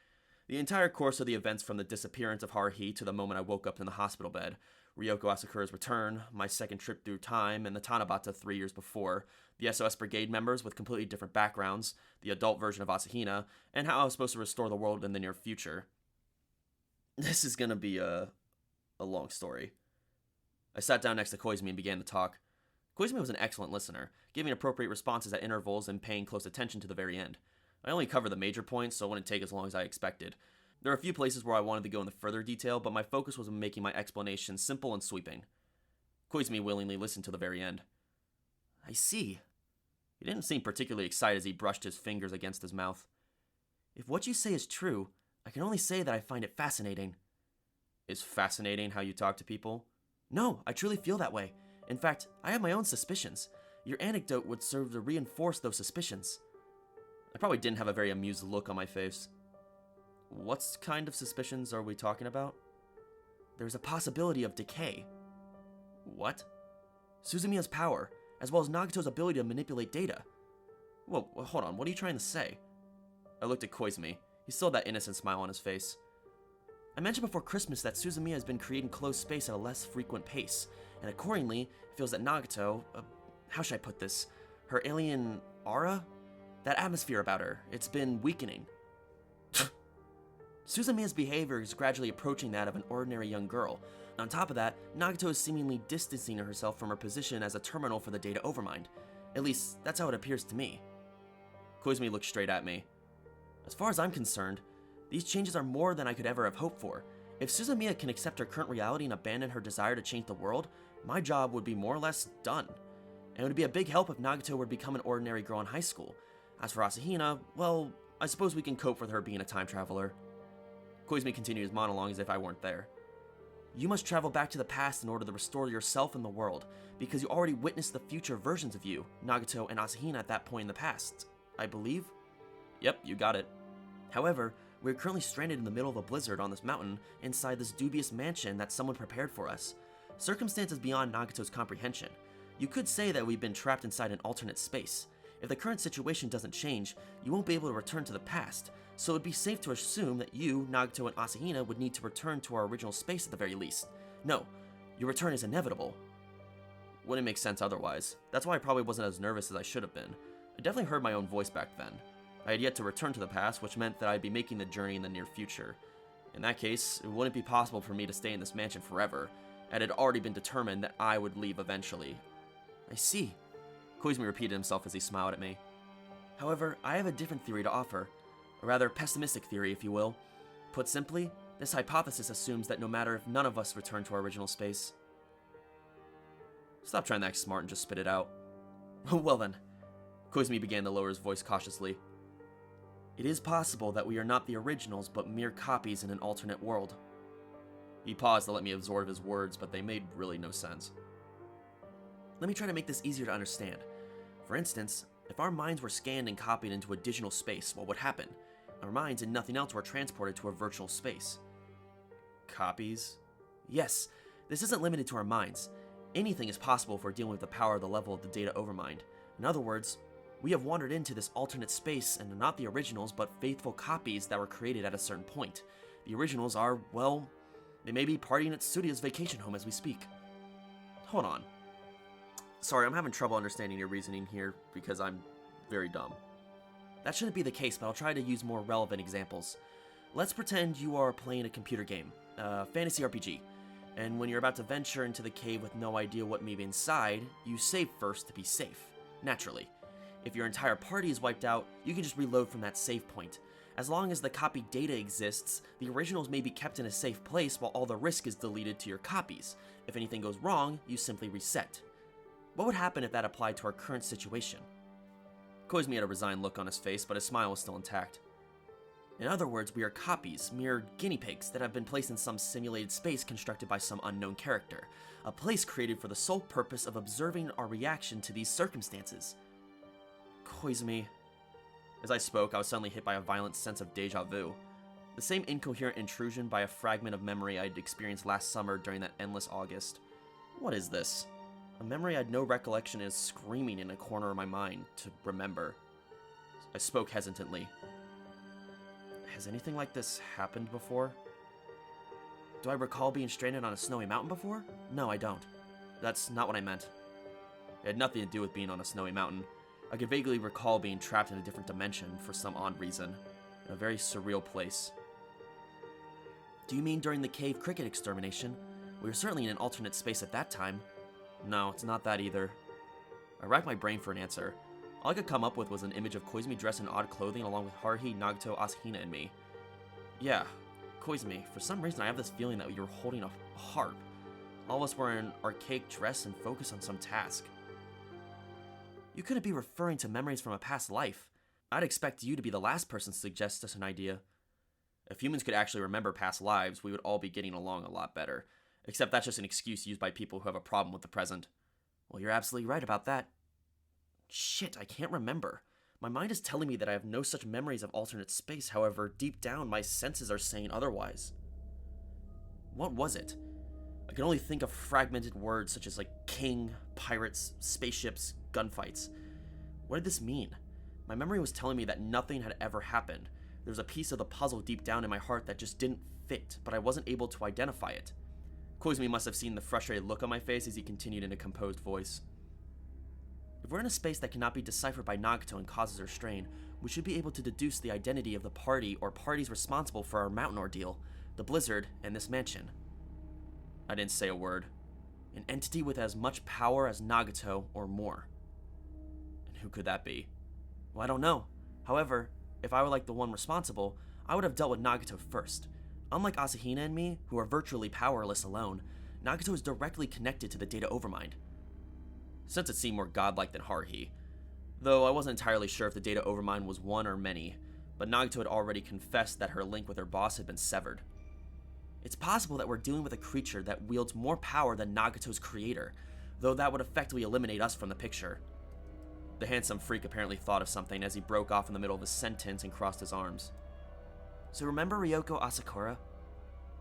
The entire course of the events from the disappearance of Haruhi to the moment I woke up in the hospital bed, Ryoko Asakura's return, my second trip through time, and the Tanabata 3 years before, the SOS Brigade members with completely different backgrounds, the adult version of Asahina, and how I was supposed to restore the world in the near future. This is gonna be a long story. I sat down next to Koizumi and began to talk. Koizumi was an excellent listener, giving appropriate responses at intervals and paying close attention to the very end. I only covered the major points, so it wouldn't take as long as I expected. There are a few places where I wanted to go into further detail, but my focus was on making my explanation simple and sweeping. Koizumi willingly listened to the very end. "I see." He didn't seem particularly excited as he brushed his fingers against his mouth. "If what you say is true, I can only say that I find it fascinating." "Is fascinating how you talk to people?" "No, I truly feel that way. In fact, I have my own suspicions. Your anecdote would serve to reinforce those suspicions." I probably didn't have a very amused look on my face. "What kind of suspicions are we talking about?" "There's a possibility of decay." "What?" "Suzumiya's power, as well as Nagato's ability to manipulate data." Whoa, hold on, what are you trying to say?" I looked at Koizumi. He still had that innocent smile on his face. "I mentioned before Christmas that Suzumiya has been creating closed space at a less frequent pace, and accordingly, it feels that Nagato, how should I put this, her alien aura? That atmosphere about her, it's been weakening." "Suzumiya's behavior is gradually approaching that of an ordinary young girl. On top of that, Nagato is seemingly distancing herself from her position as a terminal for the data overmind. At least, that's how it appears to me." Koizumi looked straight at me. "As far as I'm concerned, these changes are more than I could ever have hoped for. If Suzumiya can accept her current reality and abandon her desire to change the world, my job would be more or less done. And it would be a big help if Nagato were to become an ordinary girl in high school. As for Asahina, well, I suppose we can cope with her being a time traveler." Koizumi continued his monologue as if I weren't there. "You must travel back to the past in order to restore yourself and the world, because you already witnessed the future versions of you, Nagato and Asahina at that point in the past, I believe?" "Yep, you got it." "However, we're currently stranded in the middle of a blizzard on this mountain inside this dubious mansion that someone prepared for us. Circumstances beyond Nagato's comprehension. You could say that we've been trapped inside an alternate space. If the current situation doesn't change, you won't be able to return to the past, so it would be safe to assume that you, Nagato, and Asahina would need to return to our original space at the very least. No, your return is inevitable." Wouldn't make sense otherwise. That's why I probably wasn't as nervous as I should have been. I definitely heard my own voice back then. I had yet to return to the past, which meant that I'd be making the journey in the near future. In that case, it wouldn't be possible for me to stay in this mansion forever, and it had already been determined that I would leave eventually. "I see." Koizumi repeated himself as he smiled at me. "However, I have a different theory to offer. A rather pessimistic theory, if you will. Put simply, this hypothesis assumes that no matter if none of us return to our original space." Stop trying to act smart and just spit it out. "Well then," Koizumi began to lower his voice cautiously. "It is possible that we are not the originals, but mere copies in an alternate world." He paused to let me absorb his words, but they made really no sense. "Let me try to make this easier to understand. For instance, if our minds were scanned and copied into a digital space, what would happen? Our minds and nothing else were transported to a virtual space." "Copies?" "Yes, this isn't limited to our minds. Anything is possible if we're dealing with the power of the level of the data overmind. In other words, we have wandered into this alternate space and are not the originals, but faithful copies that were created at a certain point. The originals are, well, they may be partying at Tsuruya's vacation home as we speak." Hold on. Sorry, I'm having trouble understanding your reasoning here because I'm very dumb. That shouldn't be the case, but I'll try to use more relevant examples. Let's pretend you are playing a computer game, a fantasy RPG, and when you're about to venture into the cave with no idea what may be inside, you save first to be safe, naturally. If your entire party is wiped out, you can just reload from that save point. As long as the copy data exists, the originals may be kept in a safe place while all the risk is deleted to your copies. If anything goes wrong, you simply reset. What would happen if that applied to our current situation? Koizumi had a resigned look on his face, but his smile was still intact. In other words, we are copies, mere guinea pigs that have been placed in some simulated space constructed by some unknown character, a place created for the sole purpose of observing our reaction to these circumstances. Koizumi. As I spoke, I was suddenly hit by a violent sense of deja vu. The same incoherent intrusion by a fragment of memory I'd experienced last summer during that endless August. What is this? A memory I'd no recollection is screaming in a corner of my mind to remember. I spoke hesitantly. Has anything like this happened before? Do I recall being stranded on a snowy mountain before? No, I don't. That's not what I meant. It had nothing to do with being on a snowy mountain. I could vaguely recall being trapped in a different dimension for some odd reason, in a very surreal place. Do you mean during the cave cricket extermination? We were certainly in an alternate space at that time. No, it's not that either. I racked my brain for an answer. All I could come up with was an image of Koizumi dressed in odd clothing along with Haruhi, Nagato, Asahina, and me. Yeah, Koizumi, for some reason I have this feeling that you were holding a harp. All of us were in archaic dress and focused on some task. You couldn't be referring to memories from a past life. I'd expect you to be the last person to suggest us an idea. If humans could actually remember past lives, we would all be getting along a lot better. Except that's just an excuse used by people who have a problem with the present. Well, you're absolutely right about that. Shit, I can't remember. My mind is telling me that I have no such memories of alternate space, however, deep down my senses are saying otherwise. What was it? I can only think of fragmented words such as king, pirates, spaceships, gunfights. What did this mean? My memory was telling me that nothing had ever happened. There was a piece of the puzzle deep down in my heart that just didn't fit, but I wasn't able to identify it. Koizumi must have seen the frustrated look on my face as he continued in a composed voice. If we're in a space that cannot be deciphered by Nagato and causes her strain, we should be able to deduce the identity of the party or parties responsible for our mountain ordeal, the blizzard, and this mansion. I didn't say a word. An entity with as much power as Nagato or more. And who could that be? Well, I don't know. However, if I were the one responsible, I would have dealt with Nagato first. Unlike Asahina and me, who are virtually powerless alone, Nagato is directly connected to the data overmind. Since it seemed more godlike than Haruhi, though I wasn't entirely sure if the data overmind was one or many, but Nagato had already confessed that her link with her boss had been severed. It's possible that we're dealing with a creature that wields more power than Nagato's creator, though that would effectively eliminate us from the picture. The handsome freak apparently thought of something as he broke off in the middle of his sentence and crossed his arms. So remember Ryoko Asakura?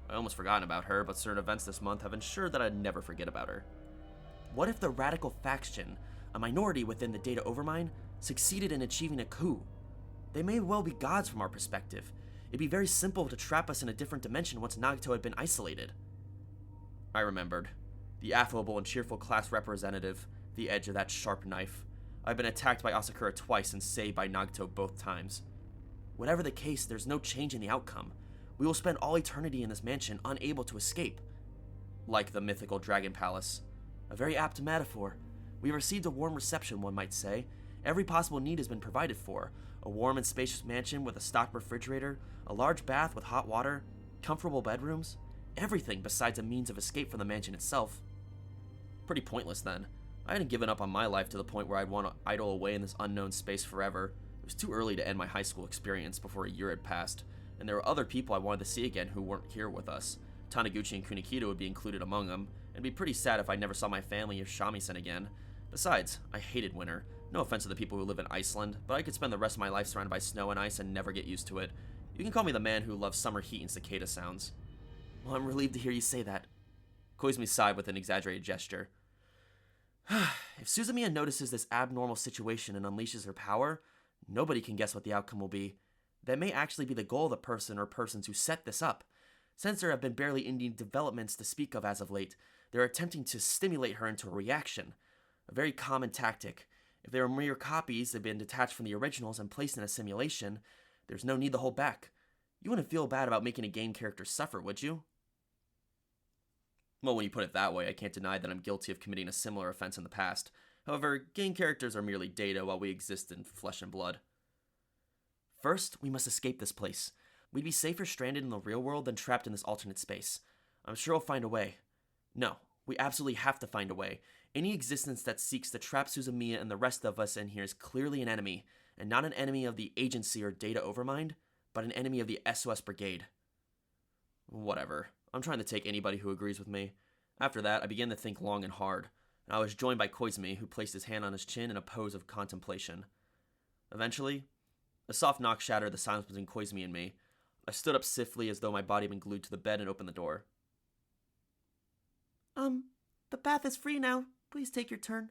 I almost forgotten about her, but certain events this month have ensured that I'd never forget about her. What if the radical faction, a minority within the data overmind, succeeded in achieving a coup? They may well be gods from our perspective. It'd be very simple to trap us in a different dimension once Nagato had been isolated. I remembered. The affable and cheerful class representative, the edge of that sharp knife. I've been attacked by Asakura twice and saved by Nagato both times. Whatever the case, there's no change in the outcome. We will spend all eternity in this mansion unable to escape. Like the mythical Dragon Palace. A very apt metaphor. We received a warm reception, one might say. Every possible need has been provided for. A warm and spacious mansion with a stocked refrigerator, a large bath with hot water, comfortable bedrooms. Everything besides a means of escape from the mansion itself. Pretty pointless then. I hadn't given up on my life to the point where I'd want to idle away in this unknown space forever. It was too early to end my high school experience before a year had passed, and there were other people I wanted to see again who weren't here with us. Taniguchi and Kunikita would be included among them, and it'd be pretty sad if I never saw my family or shamisen again. Besides, I hated winter. No offense to the people who live in Iceland, but I could spend the rest of my life surrounded by snow and ice and never get used to it. You can call me the man who loves summer heat and cicada sounds. Well, I'm relieved to hear you say that. Koizumi sighed with an exaggerated gesture. If Suzumiya notices this abnormal situation and unleashes her power, nobody can guess what the outcome will be. That may actually be the goal of the person or persons who set this up. Since there have been barely any developments to speak of as of late, they're attempting to stimulate her into a reaction. A very common tactic. If they were mere copies that have been detached from the originals and placed in a simulation, there's no need to hold back. You wouldn't feel bad about making a game character suffer, would you? Well, when you put it that way, I can't deny that I'm guilty of committing a similar offense in the past. However, game characters are merely data while we exist in flesh and blood. First, we must escape this place. We'd be safer stranded in the real world than trapped in this alternate space. I'm sure we'll find a way. No, we absolutely have to find a way. Any existence that seeks to trap Suzumiya and the rest of us in here is clearly an enemy, and not an enemy of the agency or data overmind, but an enemy of the SOS Brigade. Whatever. I'm trying to take anybody who agrees with me. After that, I began to think long and hard, and I was joined by Koizumi, who placed his hand on his chin in a pose of contemplation. Eventually, a soft knock shattered the silence between Koizumi and me. I stood up stiffly as though my body had been glued to the bed and opened the door. The bath is free now. Please take your turn.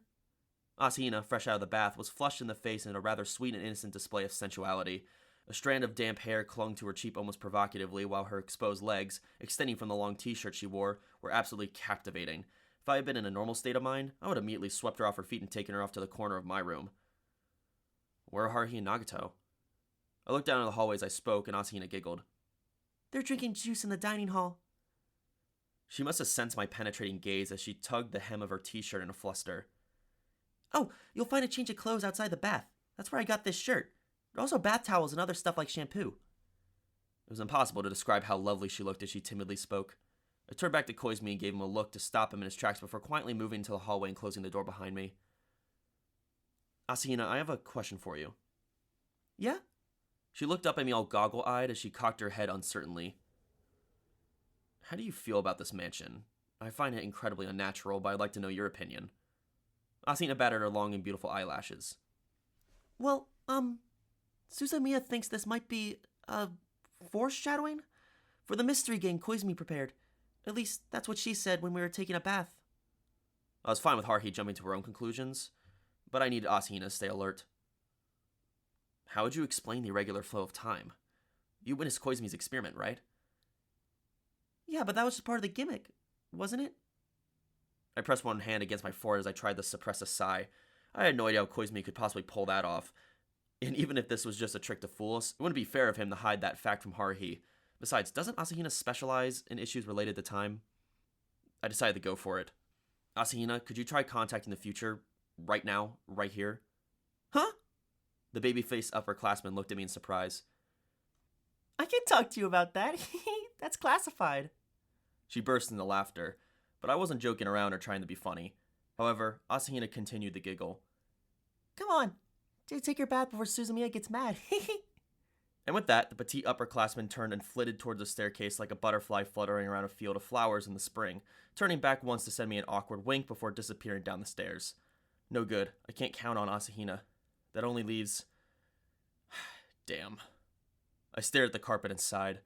Asahina, fresh out of the bath, was flushed in the face in a rather sweet and innocent display of sensuality. A strand of damp hair clung to her cheek almost provocatively, while her exposed legs, extending from the long t-shirt she wore, were absolutely captivating. If I had been in a normal state of mind, I would have immediately swept her off her feet and taken her off to the corner of my room. Where are Haruhi and Nagato? I looked down in the hallway as I spoke, and Asahina giggled. They're drinking juice in the dining hall. She must have sensed my penetrating gaze as she tugged the hem of her t-shirt in a fluster. Oh, you'll find a change of clothes outside the bath. That's where I got this shirt. There are also bath towels and other stuff like shampoo. It was impossible to describe how lovely she looked as she timidly spoke. I turned back to Koizumi and gave him a look to stop him in his tracks before quietly moving into the hallway and closing the door behind me. Asahina, I have a question for you. Yeah? She looked up at me all goggle-eyed as she cocked her head uncertainly. How do you feel about this mansion? I find it incredibly unnatural, but I'd like to know your opinion. Asahina batted her long and beautiful eyelashes. Well, Suzumiya thinks this might be, foreshadowing? For the mystery game Koizumi prepared. At least, that's what she said when we were taking a bath. I was fine with Haruhi jumping to her own conclusions, but I needed Asahina to stay alert. How would you explain the irregular flow of time? You witnessed Koizumi's experiment, right? Yeah, but that was just part of the gimmick, wasn't it? I pressed one hand against my forehead as I tried to suppress a sigh. I had no idea how Koizumi could possibly pull that off. And even if this was just a trick to fool us, it wouldn't be fair of him to hide that fact from Haruhi. Besides, doesn't Asahina specialize in issues related to time? I decided to go for it. Asahina, could you try contacting the future right now, right here? Huh? The baby-faced upperclassman looked at me in surprise. I can talk to you about that. That's classified. She burst into laughter, but I wasn't joking around or trying to be funny. However, Asahina continued to giggle. Come on, take your bath before Suzumiya gets mad. And with that, the petite upperclassman turned and flitted towards the staircase like a butterfly fluttering around a field of flowers in the spring, turning back once to send me an awkward wink before disappearing down the stairs. No good. I can't count on Asahina. That only leaves... Damn. I stared at the carpet and sighed.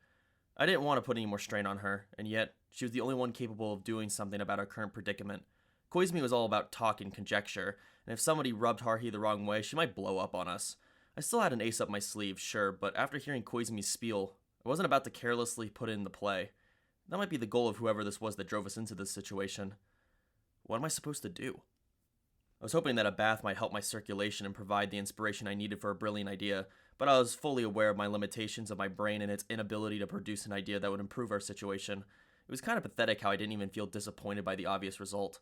I didn't want to put any more strain on her, and yet, she was the only one capable of doing something about our current predicament. Koizumi was all about talk and conjecture, and if somebody rubbed Haruhi the wrong way, she might blow up on us. I still had an ace up my sleeve, sure, but after hearing Koizumi's spiel, I wasn't about to carelessly put it into play. That might be the goal of whoever this was that drove us into this situation. What am I supposed to do? I was hoping that a bath might help my circulation and provide the inspiration I needed for a brilliant idea, but I was fully aware of my limitations of my brain and its inability to produce an idea that would improve our situation. It was kind of pathetic how I didn't even feel disappointed by the obvious result.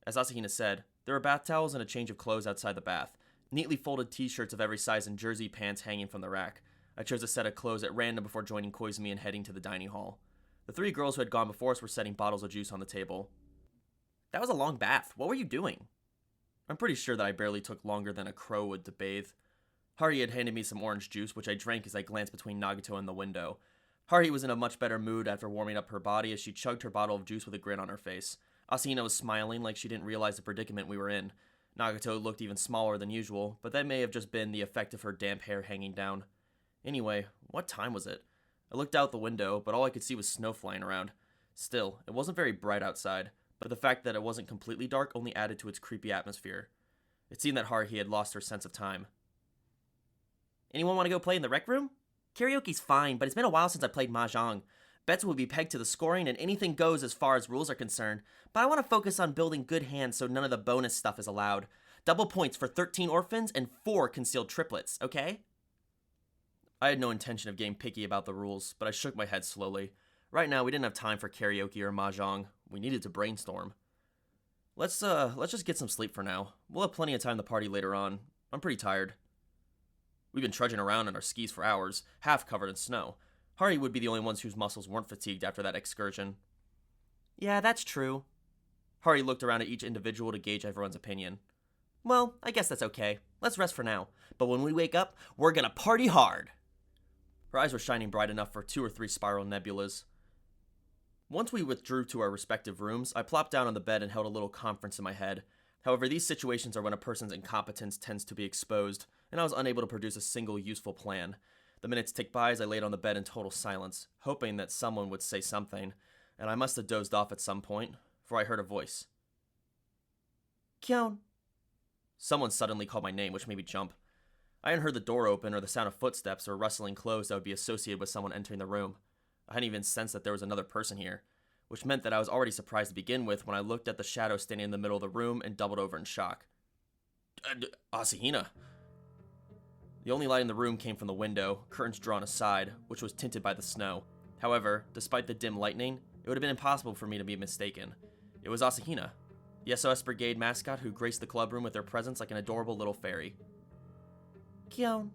As Asahina said, there were bath towels and a change of clothes outside the bath, neatly folded t-shirts of every size and jersey pants hanging from the rack. I chose a set of clothes at random before joining Koizumi and heading to the dining hall. The three girls who had gone before us were setting bottles of juice on the table. That was a long bath. What were you doing? I'm pretty sure that I barely took longer than a crow would to bathe. Haruhi had handed me some orange juice, which I drank as I glanced between Nagato and the window. Haruhi was in a much better mood after warming up her body as she chugged her bottle of juice with a grin on her face. Asahina was smiling like she didn't realize the predicament we were in. Nagato looked even smaller than usual, but that may have just been the effect of her damp hair hanging down. Anyway, what time was it? I looked out the window, but all I could see was snow flying around. Still, it wasn't very bright outside, but the fact that it wasn't completely dark only added to its creepy atmosphere. It seemed that Haruhi had lost her sense of time. Anyone want to go play in the rec room? Karaoke's fine, but it's been a while since I played Mahjong. Bets will be pegged to the scoring and anything goes as far as rules are concerned, but I want to focus on building good hands so none of the bonus stuff is allowed. Double points for 13 orphans and 4 concealed triplets, okay? I had no intention of getting picky about the rules, but I shook my head slowly. Right now, we didn't have time for karaoke or mahjong. We needed to brainstorm. Let's just get some sleep for now. We'll have plenty of time to party later on. I'm pretty tired. We've been trudging around on our skis for hours, half covered in snow. Haruhi would be the only ones whose muscles weren't fatigued after that excursion. Yeah, that's true. Haruhi looked around at each individual to gauge everyone's opinion. Well, I guess that's okay. Let's rest for now. But when we wake up, we're gonna party hard. Her eyes were shining bright enough for 2 or 3 spiral nebulas. Once we withdrew to our respective rooms, I plopped down on the bed and held a little conference in my head. However, these situations are when a person's incompetence tends to be exposed, and I was unable to produce a single useful plan. The minutes ticked by as I laid on the bed in total silence, hoping that someone would say something, and I must have dozed off at some point, for I heard a voice. Kyon. Someone suddenly called my name, which made me jump. I hadn't heard the door open or the sound of footsteps or rustling clothes that would be associated with someone entering the room. I hadn't even sensed that there was another person here, which meant that I was already surprised to begin with when I looked at the shadow standing in the middle of the room and doubled over in shock. Asahina. The only light in the room came from the window, curtains drawn aside, which was tinted by the snow. However, despite the dim lightning, it would have been impossible for me to be mistaken. It was Asahina, the SOS Brigade mascot who graced the club room with her presence like an adorable little fairy. Kyon.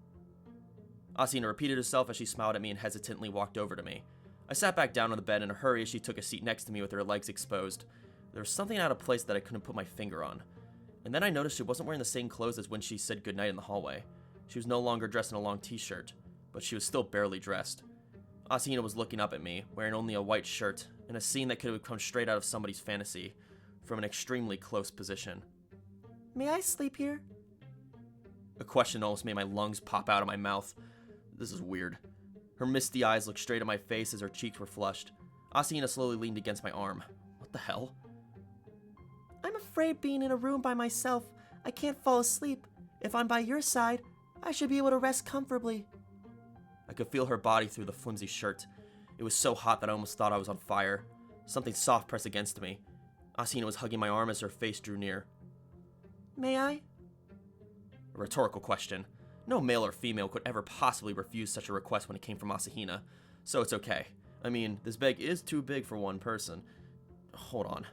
Asahina repeated herself as she smiled at me and hesitantly walked over to me. I sat back down on the bed in a hurry as she took a seat next to me with her legs exposed. There was something out of place that I couldn't put my finger on. And then I noticed she wasn't wearing the same clothes as when she said goodnight in the hallway. She was no longer dressed in a long t-shirt, but she was still barely dressed. Asahina was looking up at me, wearing only a white shirt, in a scene that could have come straight out of somebody's fantasy, from an extremely close position. May I sleep here? A question almost made my lungs pop out of my mouth. This is weird. Her misty eyes looked straight at my face as her cheeks were flushed. Asahina slowly leaned against my arm. What the hell? I'm afraid being in a room by myself, I can't fall asleep. If I'm by your side, I should be able to rest comfortably. I could feel her body through the flimsy shirt. It was so hot that I almost thought I was on fire. Something soft pressed against me. Asahina was hugging my arm as her face drew near. May I? A rhetorical question. No male or female could ever possibly refuse such a request when it came from Asahina, so it's okay. I mean, this bag is too big for one person. Hold on.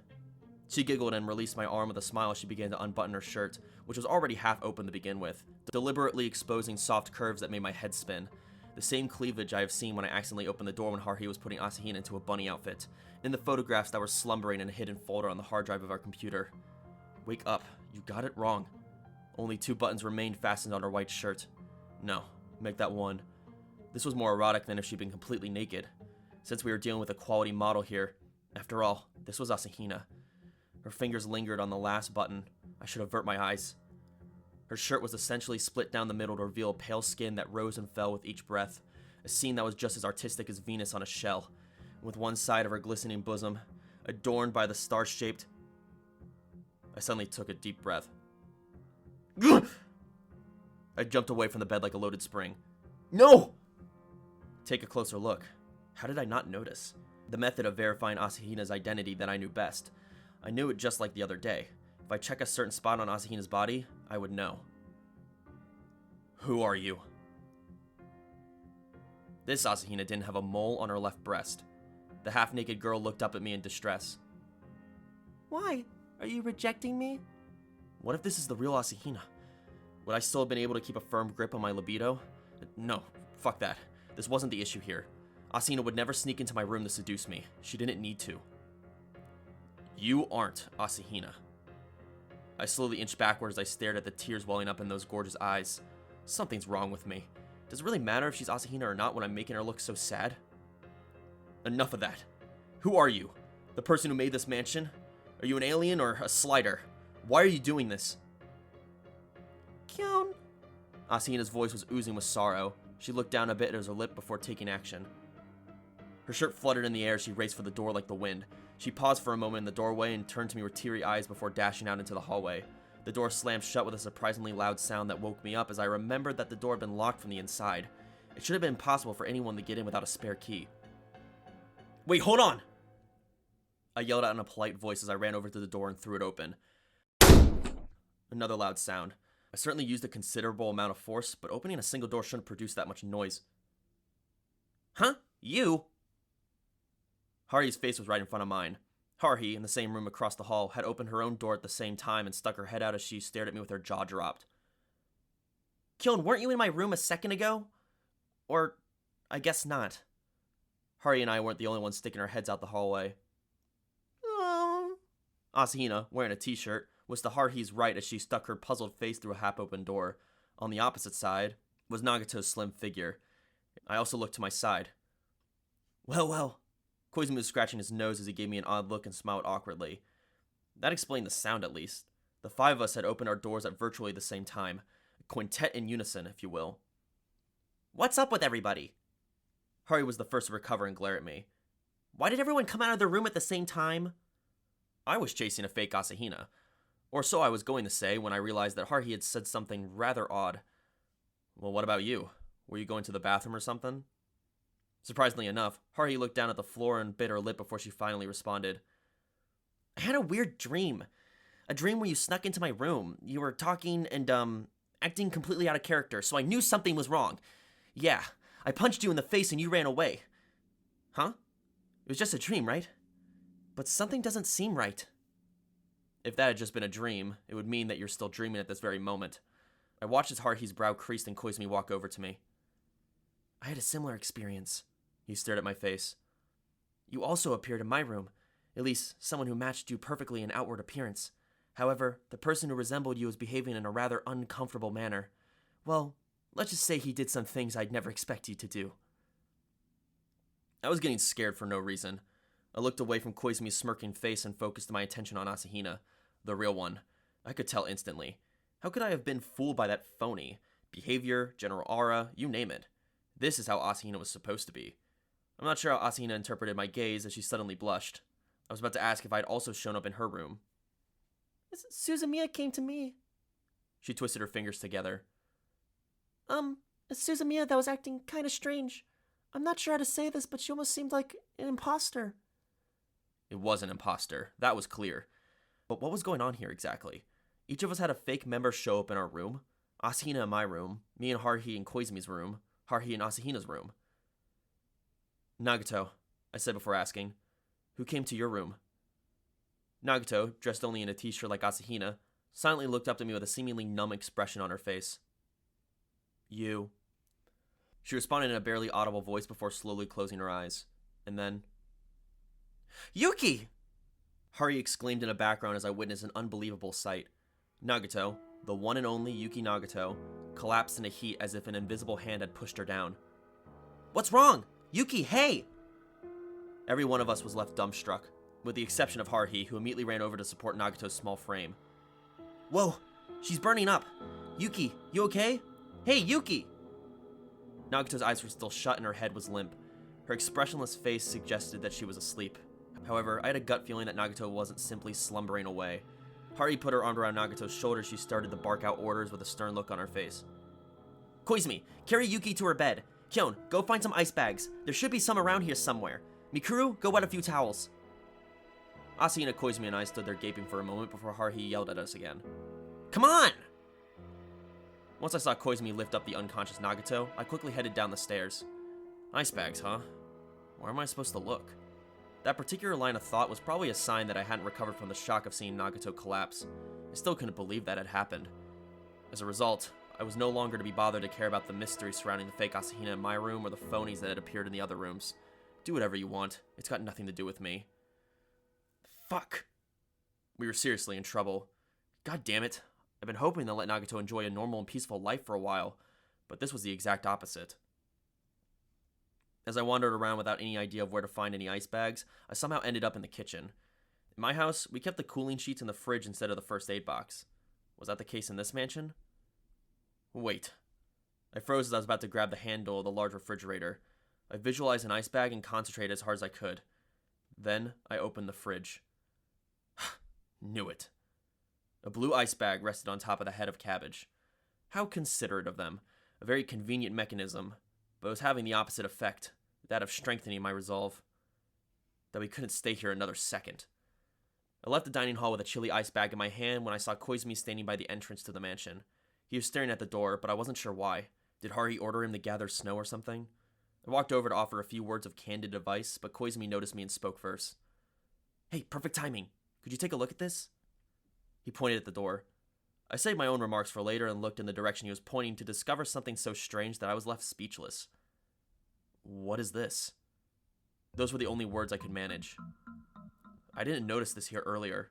She giggled and released my arm with a smile as she began to unbutton her shirt, which was already half open to begin with, deliberately exposing soft curves that made my head spin. The same cleavage I have seen when I accidentally opened the door when Haruhi was putting Asahina into a bunny outfit, in the photographs that were slumbering in a hidden folder on the hard drive of our computer. Wake up, you got it wrong. Only 2 buttons remained fastened on her white shirt. No, make that 1. This was more erotic than if she'd been completely naked, since we were dealing with a quality model here. After all, this was Asahina. Her fingers lingered on the last button. I should avert my eyes. Her shirt was essentially split down the middle to reveal pale skin that rose and fell with each breath, a scene that was just as artistic as Venus on a shell, with one side of her glistening bosom, adorned by the star-shaped... I suddenly took a deep breath. I jumped away from the bed like a loaded spring. No! Take a closer look. How did I not notice? The method of verifying Asahina's identity that I knew best. I knew it just like the other day. If I check a certain spot on Asahina's body, I would know. Who are you? This Asahina didn't have a mole on her left breast. The half-naked girl looked up at me in distress. Why? Are you rejecting me? What if this is the real Asahina? Would I still have been able to keep a firm grip on my libido? No, fuck that. This wasn't the issue here. Asahina would never sneak into my room to seduce me. She didn't need to. You aren't Asahina. I slowly inched backward as I stared at the tears welling up in those gorgeous eyes. Something's wrong with me. Does it really matter if she's Asahina or not when I'm making her look so sad? Enough of that. Who are you? The person who made this mansion? Are you an alien or a slider? Why are you doing this? Kyon. Asahina's voice was oozing with sorrow. She looked down a bit at her lip before taking action. Her shirt fluttered in the air as she raced for the door like the wind. She paused for a moment in the doorway and turned to me with teary eyes before dashing out into the hallway. The door slammed shut with a surprisingly loud sound that woke me up as I remembered that the door had been locked from the inside. It should have been impossible for anyone to get in without a spare key. Wait, hold on! I yelled out in a polite voice as I ran over to the door and threw it open. Another loud sound. I certainly used a considerable amount of force, but opening a single door shouldn't produce that much noise. Huh? You? Haruhi's face was right in front of mine. Haruhi, in the same room across the hall, had opened her own door at the same time and stuck her head out as she stared at me with her jaw dropped. Kyon, weren't you in my room a second ago? Or, I guess not. Haruhi and I weren't the only ones sticking our heads out the hallway. Oh. Asahina, wearing a t-shirt, was to Haruhi's right as she stuck her puzzled face through a half-open door. On the opposite side was Nagato's slim figure. I also looked to my side. Well, well. Koizumi was scratching his nose as he gave me an odd look and smiled awkwardly. That explained the sound, at least. The five of us had opened our doors at virtually the same time. A quintet in unison, if you will. What's up with everybody? Haruhi was the first to recover and glare at me. Why did everyone come out of their room at the same time? I was chasing a fake Asahina. Or so I was going to say when I realized that Haruhi had said something rather odd. Well, what about you? Were you going to the bathroom or something? Surprisingly enough, Haruhi looked down at the floor and bit her lip before she finally responded. I had a weird dream. A dream where you snuck into my room. You were talking and, acting completely out of character, so I knew something was wrong. Yeah, I punched you in the face and you ran away. Huh? It was just a dream, right? But something doesn't seem right. If that had just been a dream, it would mean that you're still dreaming at this very moment. I watched as Haruhi's brow creased and Koizumi walk over to me. I had a similar experience. He stared at my face. You also appeared in my room. At least, someone who matched you perfectly in outward appearance. However, the person who resembled you was behaving in a rather uncomfortable manner. Well, let's just say he did some things I'd never expect you to do. I was getting scared for no reason. I looked away from Koizumi's smirking face and focused my attention on Asahina, the real one. I could tell instantly. How could I have been fooled by that phony? Behavior, general aura, you name it. This is how Asahina was supposed to be. I'm not sure how Asahina interpreted my gaze as she suddenly blushed. I was about to ask if I'd also shown up in her room. Suzumiya came to me. She twisted her fingers together. Suzumiya that was acting kind of strange. I'm not sure how to say this, but she almost seemed like an imposter. It was an imposter. That was clear. But what was going on here exactly? Each of us had a fake member show up in our room. Asahina in my room, me and Haruhi in Koizumi's room, Haruhi in Asahina's room. Nagato, I said before asking, who came to your room? Nagato, dressed only in a t-shirt like Asahina, silently looked up to me with a seemingly numb expression on her face. You. She responded in a barely audible voice before slowly closing her eyes. And then... Yuki! Haruhi exclaimed in the background as I witnessed an unbelievable sight. Nagato, the one and only Yuki Nagato, collapsed in a heat as if an invisible hand had pushed her down. What's wrong? Yuki, hey! Every one of us was left dumbstruck, with the exception of Haruhi, who immediately ran over to support Nagato's small frame. Whoa, she's burning up. Yuki, you okay? Hey, Yuki! Nagato's eyes were still shut and her head was limp. Her expressionless face suggested that she was asleep. However, I had a gut feeling that Nagato wasn't simply slumbering away. Haruhi put her arm around Nagato's shoulder as she started to bark out orders with a stern look on her face. Koizumi, carry Yuki to her bed. Kyon, go find some ice bags. There should be some around here somewhere. Mikuru, go wet a few towels. Asahina, Koizumi, and I stood there gaping for a moment before Haruhi yelled at us again. Come on! Once I saw Koizumi lift up the unconscious Nagato, I quickly headed down the stairs. Ice bags, huh? Where am I supposed to look? That particular line of thought was probably a sign that I hadn't recovered from the shock of seeing Nagato collapse. I still couldn't believe that had happened. As a result, I was no longer to be bothered to care about the mystery surrounding the fake Asahina in my room or the phonies that had appeared in the other rooms. Do whatever you want. It's got nothing to do with me. Fuck. We were seriously in trouble. God damn it. I've been hoping to let Nagato enjoy a normal and peaceful life for a while, but this was the exact opposite. As I wandered around without any idea of where to find any ice bags, I somehow ended up in the kitchen. In my house, we kept the cooling sheets in the fridge instead of the first aid box. Was that the case in this mansion? Wait. I froze as I was about to grab the handle of the large refrigerator. I visualized an ice bag and concentrated as hard as I could. Then, I opened the fridge. Knew it. A blue ice bag rested on top of the head of cabbage. How considerate of them. A very convenient mechanism, but it was having the opposite effect, that of strengthening my resolve. That we couldn't stay here another second. I left the dining hall with a chilly ice bag in my hand when I saw Koizumi standing by the entrance to the mansion. He was staring at the door, but I wasn't sure why. Did Haruhi order him to gather snow or something? I walked over to offer a few words of candid advice, but Koizumi noticed me and spoke first. Hey, perfect timing. Could you take a look at this? He pointed at the door. I saved my own remarks for later and looked in the direction he was pointing to discover something so strange that I was left speechless. What is this? Those were the only words I could manage. I didn't notice this here earlier.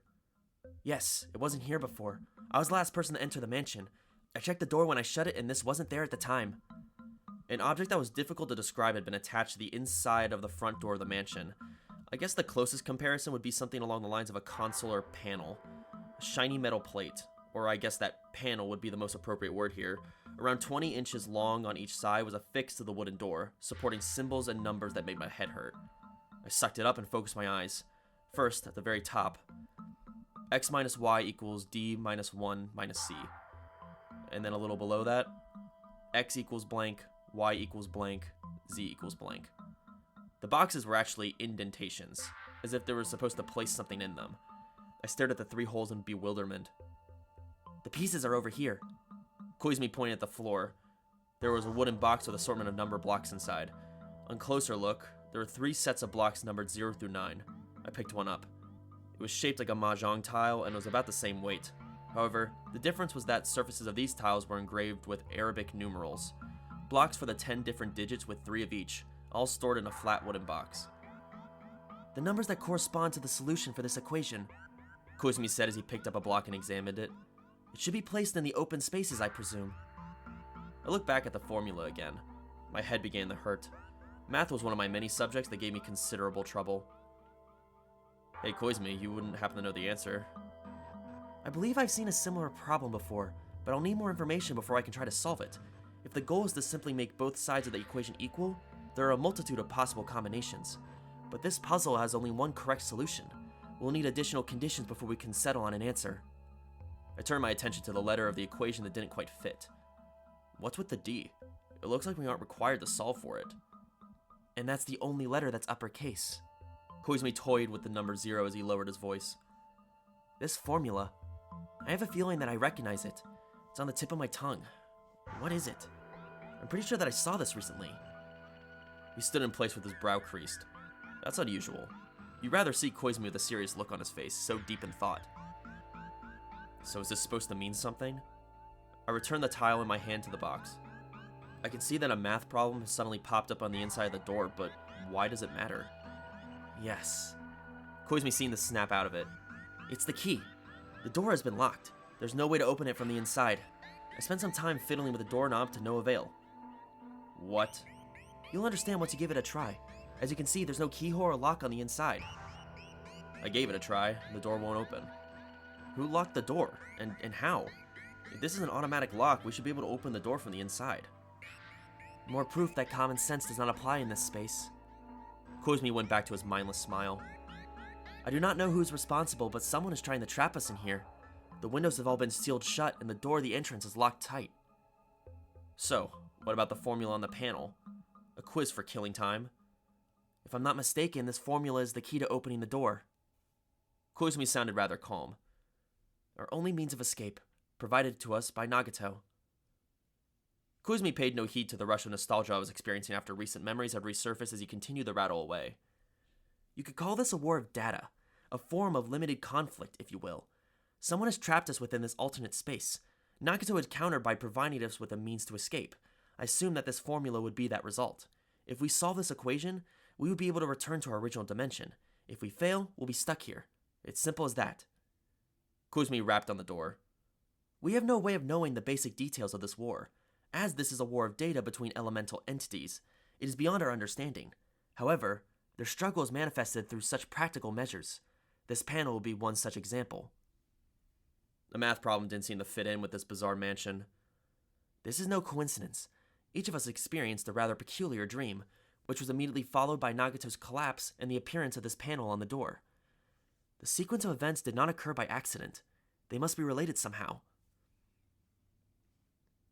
Yes, it wasn't here before. I was the last person to enter the mansion. I checked the door when I shut it and this wasn't there at the time. An object that was difficult to describe had been attached to the inside of the front door of the mansion. I guess the closest comparison would be something along the lines of a console or panel. A shiny metal plate, or I guess that panel would be the most appropriate word here, around 20 inches long on each side, was affixed to the wooden door, supporting symbols and numbers that made my head hurt. I sucked it up and focused my eyes. First, at the very top, x minus y equals d minus 1 minus c. And then a little below that, x equals blank, y equals blank, z equals blank. The boxes were actually indentations, as if they were supposed to place something in them. I stared at the 3 holes in bewilderment. The pieces are over here. Koizumi pointed at the floor. There was a wooden box with an assortment of number blocks inside. On closer look, there were 3 sets of blocks numbered 0 through 9. I picked one up. It was shaped like a mahjong tile and was about the same weight. However, the difference was that surfaces of these tiles were engraved with Arabic numerals. Blocks for the 10 different digits with 3 of each, all stored in a flat wooden box. The numbers that correspond to the solution for this equation, Koizumi said as he picked up a block and examined it. It should be placed in the open spaces, I presume. I looked back at the formula again. My head began to hurt. Math was one of my many subjects that gave me considerable trouble. Hey Koizumi, you wouldn't happen to know the answer? I believe I've seen a similar problem before, but I'll need more information before I can try to solve it. If the goal is to simply make both sides of the equation equal, there are a multitude of possible combinations. But this puzzle has only one correct solution. We'll need additional conditions before we can settle on an answer. I turned my attention to the letter of the equation that didn't quite fit. What's with the D? It looks like we aren't required to solve for it. And that's the only letter that's uppercase. Koizumi toyed with the number 0 as he lowered his voice. This formula, I have a feeling that I recognize it. It's on the tip of my tongue. What is it? I'm pretty sure that I saw this recently. He stood in place with his brow creased. That's unusual. You'd rather see Koizumi with a serious look on his face, so deep in thought. So is this supposed to mean something? I returned the tile in my hand to the box. I can see that a math problem has suddenly popped up on the inside of the door, but why does it matter? Yes. Koizumi seemed to snap out of it. It's the key. The door has been locked. There's no way to open it from the inside. I spent some time fiddling with the doorknob to no avail. What? You'll understand once you give it a try. As you can see, there's no keyhole or lock on the inside. I gave it a try. The door won't open. Who locked the door? And how? If this is an automatic lock, we should be able to open the door from the inside. More proof that common sense does not apply in this space. Koizumi went back to his mindless smile. I do not know who's responsible, but someone is trying to trap us in here. The windows have all been sealed shut, and the door to the entrance is locked tight. So, what about the formula on the panel? A quiz for killing time? If I'm not mistaken, this formula is the key to opening the door. Koizumi sounded rather calm. Our only means of escape, provided to us by Nagato. Koizumi paid no heed to the rush of nostalgia I was experiencing after recent memories had resurfaced as he continued to rattle away. You could call this a war of data, a form of limited conflict, if you will. Someone has trapped us within this alternate space. Nagato had countered by providing us with a means to escape. I assumed that this formula would be that result. If we solve this equation, we would be able to return to our original dimension. If we fail, we'll be stuck here. It's simple as that. Koizumi rapped on the door. We have no way of knowing the basic details of this war. As this is a war of data between elemental entities, it is beyond our understanding. However, their struggle is manifested through such practical measures. This panel will be one such example. The math problem didn't seem to fit in with this bizarre mansion. This is no coincidence. Each of us experienced a rather peculiar dream, which was immediately followed by Nagato's collapse and the appearance of this panel on the door. The sequence of events did not occur by accident. They must be related somehow.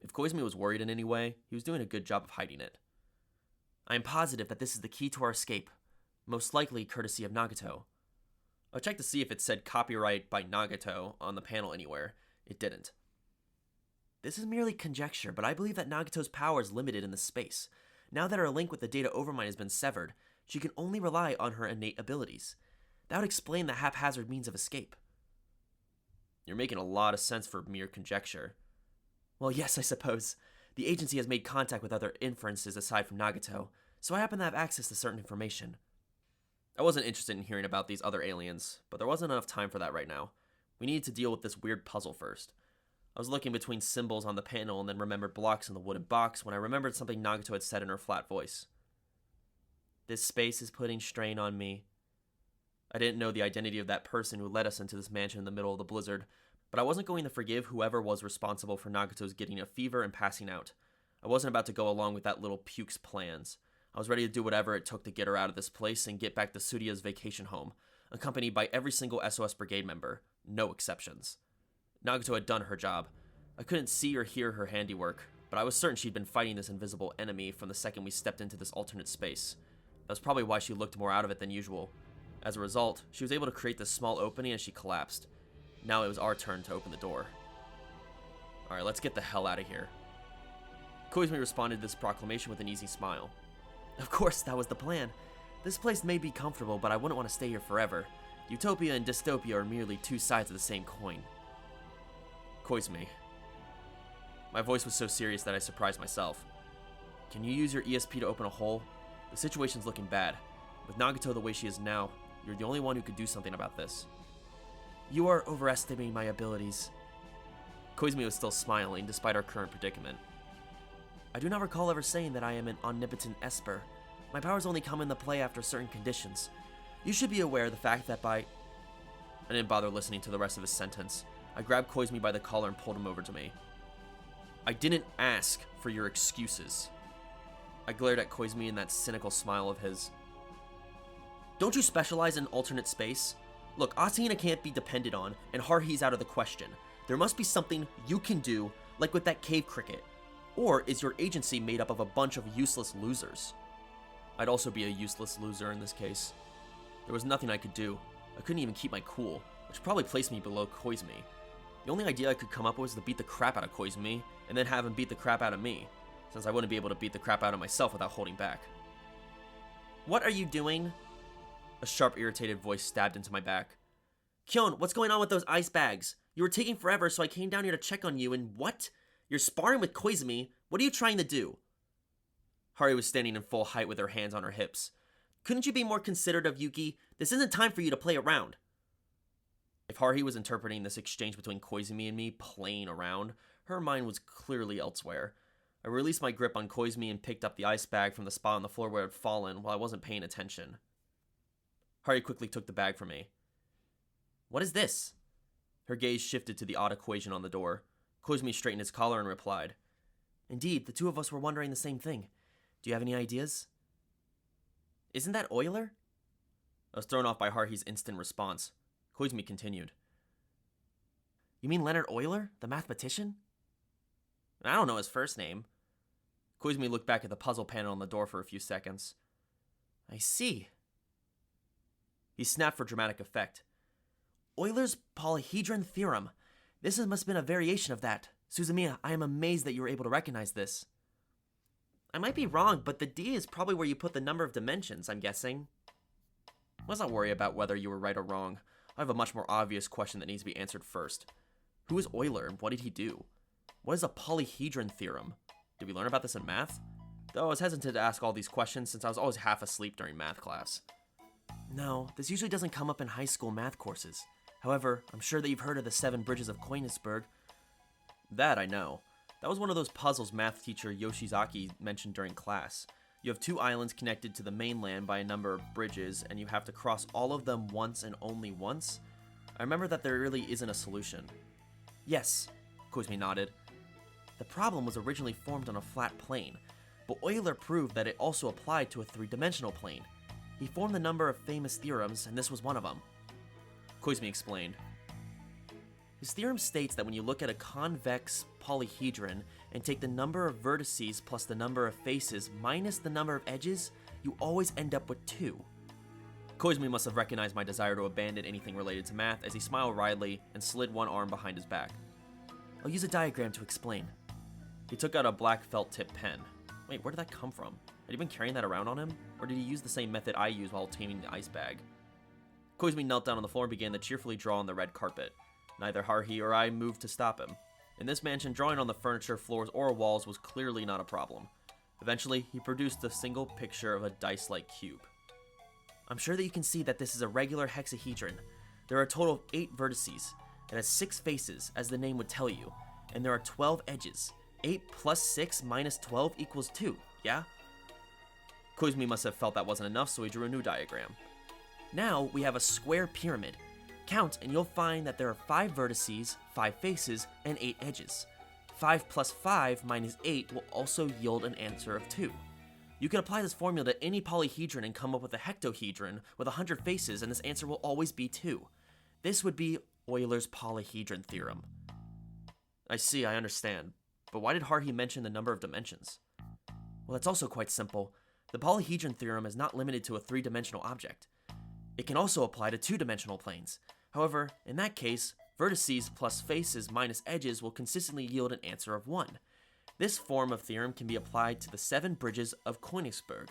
If Koizumi was worried in any way, he was doing a good job of hiding it. I am positive that this is the key to our escape, most likely courtesy of Nagato. I checked to see if it said copyright by Nagato on the panel anywhere. It didn't. This is merely conjecture, but I believe that Nagato's power is limited in this space. Now that her link with the Data Overmind has been severed, she can only rely on her innate abilities. That would explain the haphazard means of escape. You're making a lot of sense for mere conjecture. Well, yes, I suppose. The agency has made contact with other inferences aside from Nagato, so I happen to have access to certain information. I wasn't interested in hearing about these other aliens, but there wasn't enough time for that right now. We needed to deal with this weird puzzle first. I was looking between symbols on the panel and then remembered blocks in the wooden box when I remembered something Nagato had said in her flat voice. This space is putting strain on me. I didn't know the identity of that person who led us into this mansion in the middle of the blizzard, but I wasn't going to forgive whoever was responsible for Nagato's getting a fever and passing out. I wasn't about to go along with that little puke's plans. I was ready to do whatever it took to get her out of this place and get back to Tsuruya's vacation home, accompanied by every single SOS Brigade member, no exceptions. Nagato had done her job. I couldn't see or hear her handiwork, but I was certain she'd been fighting this invisible enemy from the second we stepped into this alternate space. That was probably why she looked more out of it than usual. As a result, she was able to create this small opening as she collapsed. Now it was our turn to open the door. Alright, let's get the hell out of here. Koizumi responded to this proclamation with an easy smile. Of course, that was the plan. This place may be comfortable, but I wouldn't want to stay here forever. Utopia and dystopia are merely two sides of the same coin. Koizumi. My voice was so serious that I surprised myself. Can you use your ESP to open a hole? The situation's looking bad. With Nagato the way she is now, you're the only one who could do something about this. You are overestimating my abilities. Koizumi was still smiling, despite our current predicament. I do not recall ever saying that I am an omnipotent esper. My powers only come into play after certain conditions. You should be aware of the fact that I didn't bother listening to the rest of his sentence. I grabbed Koizumi by the collar and pulled him over to me. I didn't ask for your excuses. I glared at Koizumi in that cynical smile of his. Don't you specialize in alternate space? Look, Asahina can't be depended on, and Haruhi's out of the question. There must be something you can do, like with that cave cricket. Or is your agency made up of a bunch of useless losers? I'd also be a useless loser in this case. There was nothing I could do. I couldn't even keep my cool, which probably placed me below Koizumi. The only idea I could come up with was to beat the crap out of Koizumi, and then have him beat the crap out of me, since I wouldn't be able to beat the crap out of myself without holding back. What are you doing? A sharp, irritated voice stabbed into my back. Kyon, what's going on with those ice bags? You were taking forever, so I came down here to check on you, and what? You're sparring with Koizumi? What are you trying to do? Haruhi was standing in full height with her hands on her hips. Couldn't you be more considerate of Yuki? This isn't time for you to play around. If Haruhi was interpreting this exchange between Koizumi and me playing around, her mind was clearly elsewhere. I released my grip on Koizumi and picked up the ice bag from the spot on the floor where it had fallen while I wasn't paying attention. Haruhi quickly took the bag from me. What is this? Her gaze shifted to the odd equation on the door. Koizumi straightened his collar and replied. Indeed, the two of us were wondering the same thing. Do you have any ideas? Isn't that Euler? I was thrown off by Haruhi's instant response. Koizumi continued. You mean Leonard Euler, the mathematician? I don't know his first name. Koizumi looked back at the puzzle panel on the door for a few seconds. I see. He snapped for dramatic effect. Euler's polyhedron theorem. This must have been a variation of that. Suzumiya, I am amazed that you were able to recognize this. I might be wrong, but the D is probably where you put the number of dimensions, I'm guessing. Let's not worry about whether you were right or wrong. I have a much more obvious question that needs to be answered first. Who is Euler and what did he do? What is a polyhedron theorem? Did we learn about this in math? Though I was hesitant to ask all these questions since I was always half asleep during math class. No, this usually doesn't come up in high school math courses. However, I'm sure that you've heard of the 7 bridges of Koenigsberg. That I know. That was one of those puzzles math teacher Yoshizaki mentioned during class. You have 2 islands connected to the mainland by a number of bridges, and you have to cross all of them once and only once. I remember that there really isn't a solution. Yes, Koizumi nodded. The problem was originally formed on a flat plane, but Euler proved that it also applied to a 3-dimensional plane. He formed a number of famous theorems, and this was one of them. Koizumi explained. His theorem states that when you look at a convex polyhedron and take the number of vertices plus the number of faces minus the number of edges, you always end up with 2. Koizumi must have recognized my desire to abandon anything related to math as he smiled wryly and slid one arm behind his back. I'll use a diagram to explain. He took out a black felt-tip pen. Wait, where did that come from? Had he been carrying that around on him? Or did he use the same method I used while taming the ice bag? Koizumi knelt down on the floor and began to cheerfully draw on the red carpet. Neither Haruhi or I moved to stop him. In this mansion, drawing on the furniture, floors, or walls was clearly not a problem. Eventually, he produced a single picture of a dice-like cube. I'm sure that you can see that this is a regular hexahedron. There are a total of 8 vertices. It has 6 faces, as the name would tell you, and there are 12 edges. 8 plus 6 minus 12 equals 2, yeah? Koizumi must have felt that wasn't enough, so he drew a new diagram. Now we have a square pyramid. Count and you'll find that there are 5 vertices, 5 faces, and 8 edges. 5 plus 5 minus 8 will also yield an answer of 2. You can apply this formula to any polyhedron and come up with a hectohedron with 100 faces, and this answer will always be 2. This would be Euler's polyhedron theorem. I see, I understand. But why did Haruhi mention the number of dimensions? Well, that's also quite simple. The polyhedron theorem is not limited to a 3-dimensional object. It can also apply to 2-dimensional planes. However, in that case, vertices plus faces minus edges will consistently yield an answer of 1. This form of theorem can be applied to the 7 bridges of Königsberg.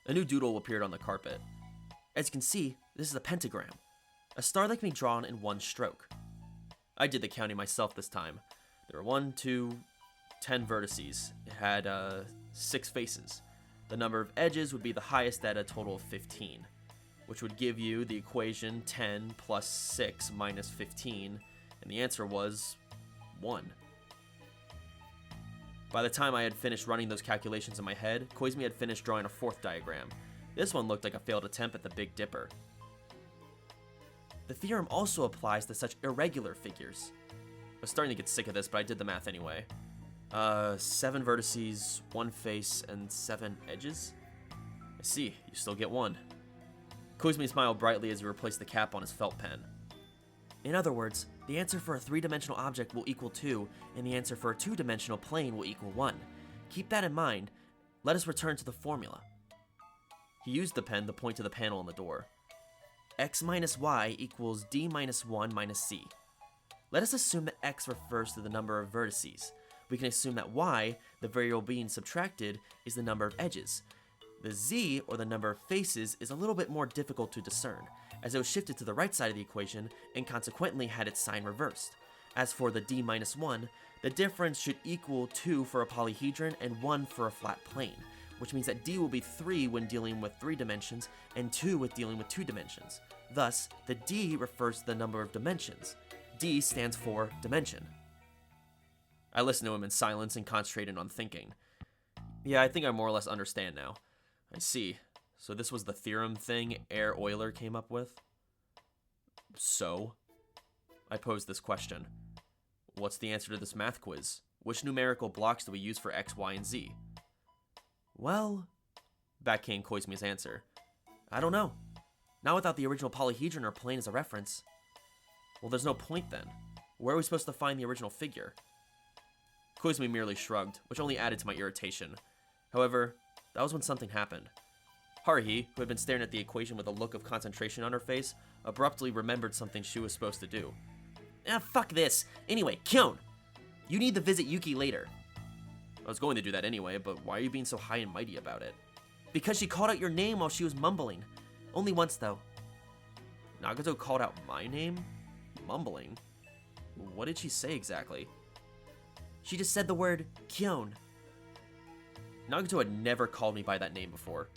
A new doodle appeared on the carpet. As you can see, this is a pentagram. A star that can be drawn in one stroke. I did the counting myself this time. There were 10 vertices. It had 6 faces. The number of edges would be the highest at a total of 15, which would give you the equation 10 plus 6 minus 15, and the answer was 1. By the time I had finished running those calculations in my head, Koizumi had finished drawing a 4th diagram. This one looked like a failed attempt at the Big Dipper. The theorem also applies to such irregular figures. I was starting to get sick of this, but I did the math anyway. 7 vertices, 1 face, and 7 edges? I see, you still get 1. Koizumi smiled brightly as he replaced the cap on his felt pen. In other words, the answer for a 3-dimensional object will equal 2, and the answer for a 2-dimensional plane will equal 1. Keep that in mind. Let us return to the formula. He used the pen to point to the panel on the door. X minus y equals d minus 1 minus c. Let us assume that x refers to the number of vertices. We can assume that y, the variable being subtracted, is the number of edges. The z, or the number of faces, is a little bit more difficult to discern, as it was shifted to the right side of the equation and consequently had its sign reversed. As for the d minus 1, the difference should equal 2 for a polyhedron and 1 for a flat plane, which means that d will be 3 when dealing with 3 dimensions and 2 with dealing with 2 dimensions. Thus, the d refers to the number of dimensions. D stands for dimension. I listened to him in silence and concentrated on thinking. Yeah, I think I more or less understand now. I see. So this was the theorem thing Euler came up with? So? I posed this question. What's the answer to this math quiz? Which numerical blocks do we use for x, y, and z? Well, back came Koizumi's answer. I don't know. Not without the original polyhedron or plane as a reference. Well, there's no point then. Where are we supposed to find the original figure? Koizumi merely shrugged, which only added to my irritation. However, that was when something happened. Haruhi, who had been staring at the equation with a look of concentration on her face, abruptly remembered something she was supposed to do. Fuck this! Anyway, Kyon! You need to visit Yuki later. I was going to do that anyway, but why are you being so high and mighty about it? Because she called out your name while she was mumbling. Only once, though. Nagato called out my name? Mumbling? What did she say exactly? She just said the word Kyon. Nagato had never called me by that name before.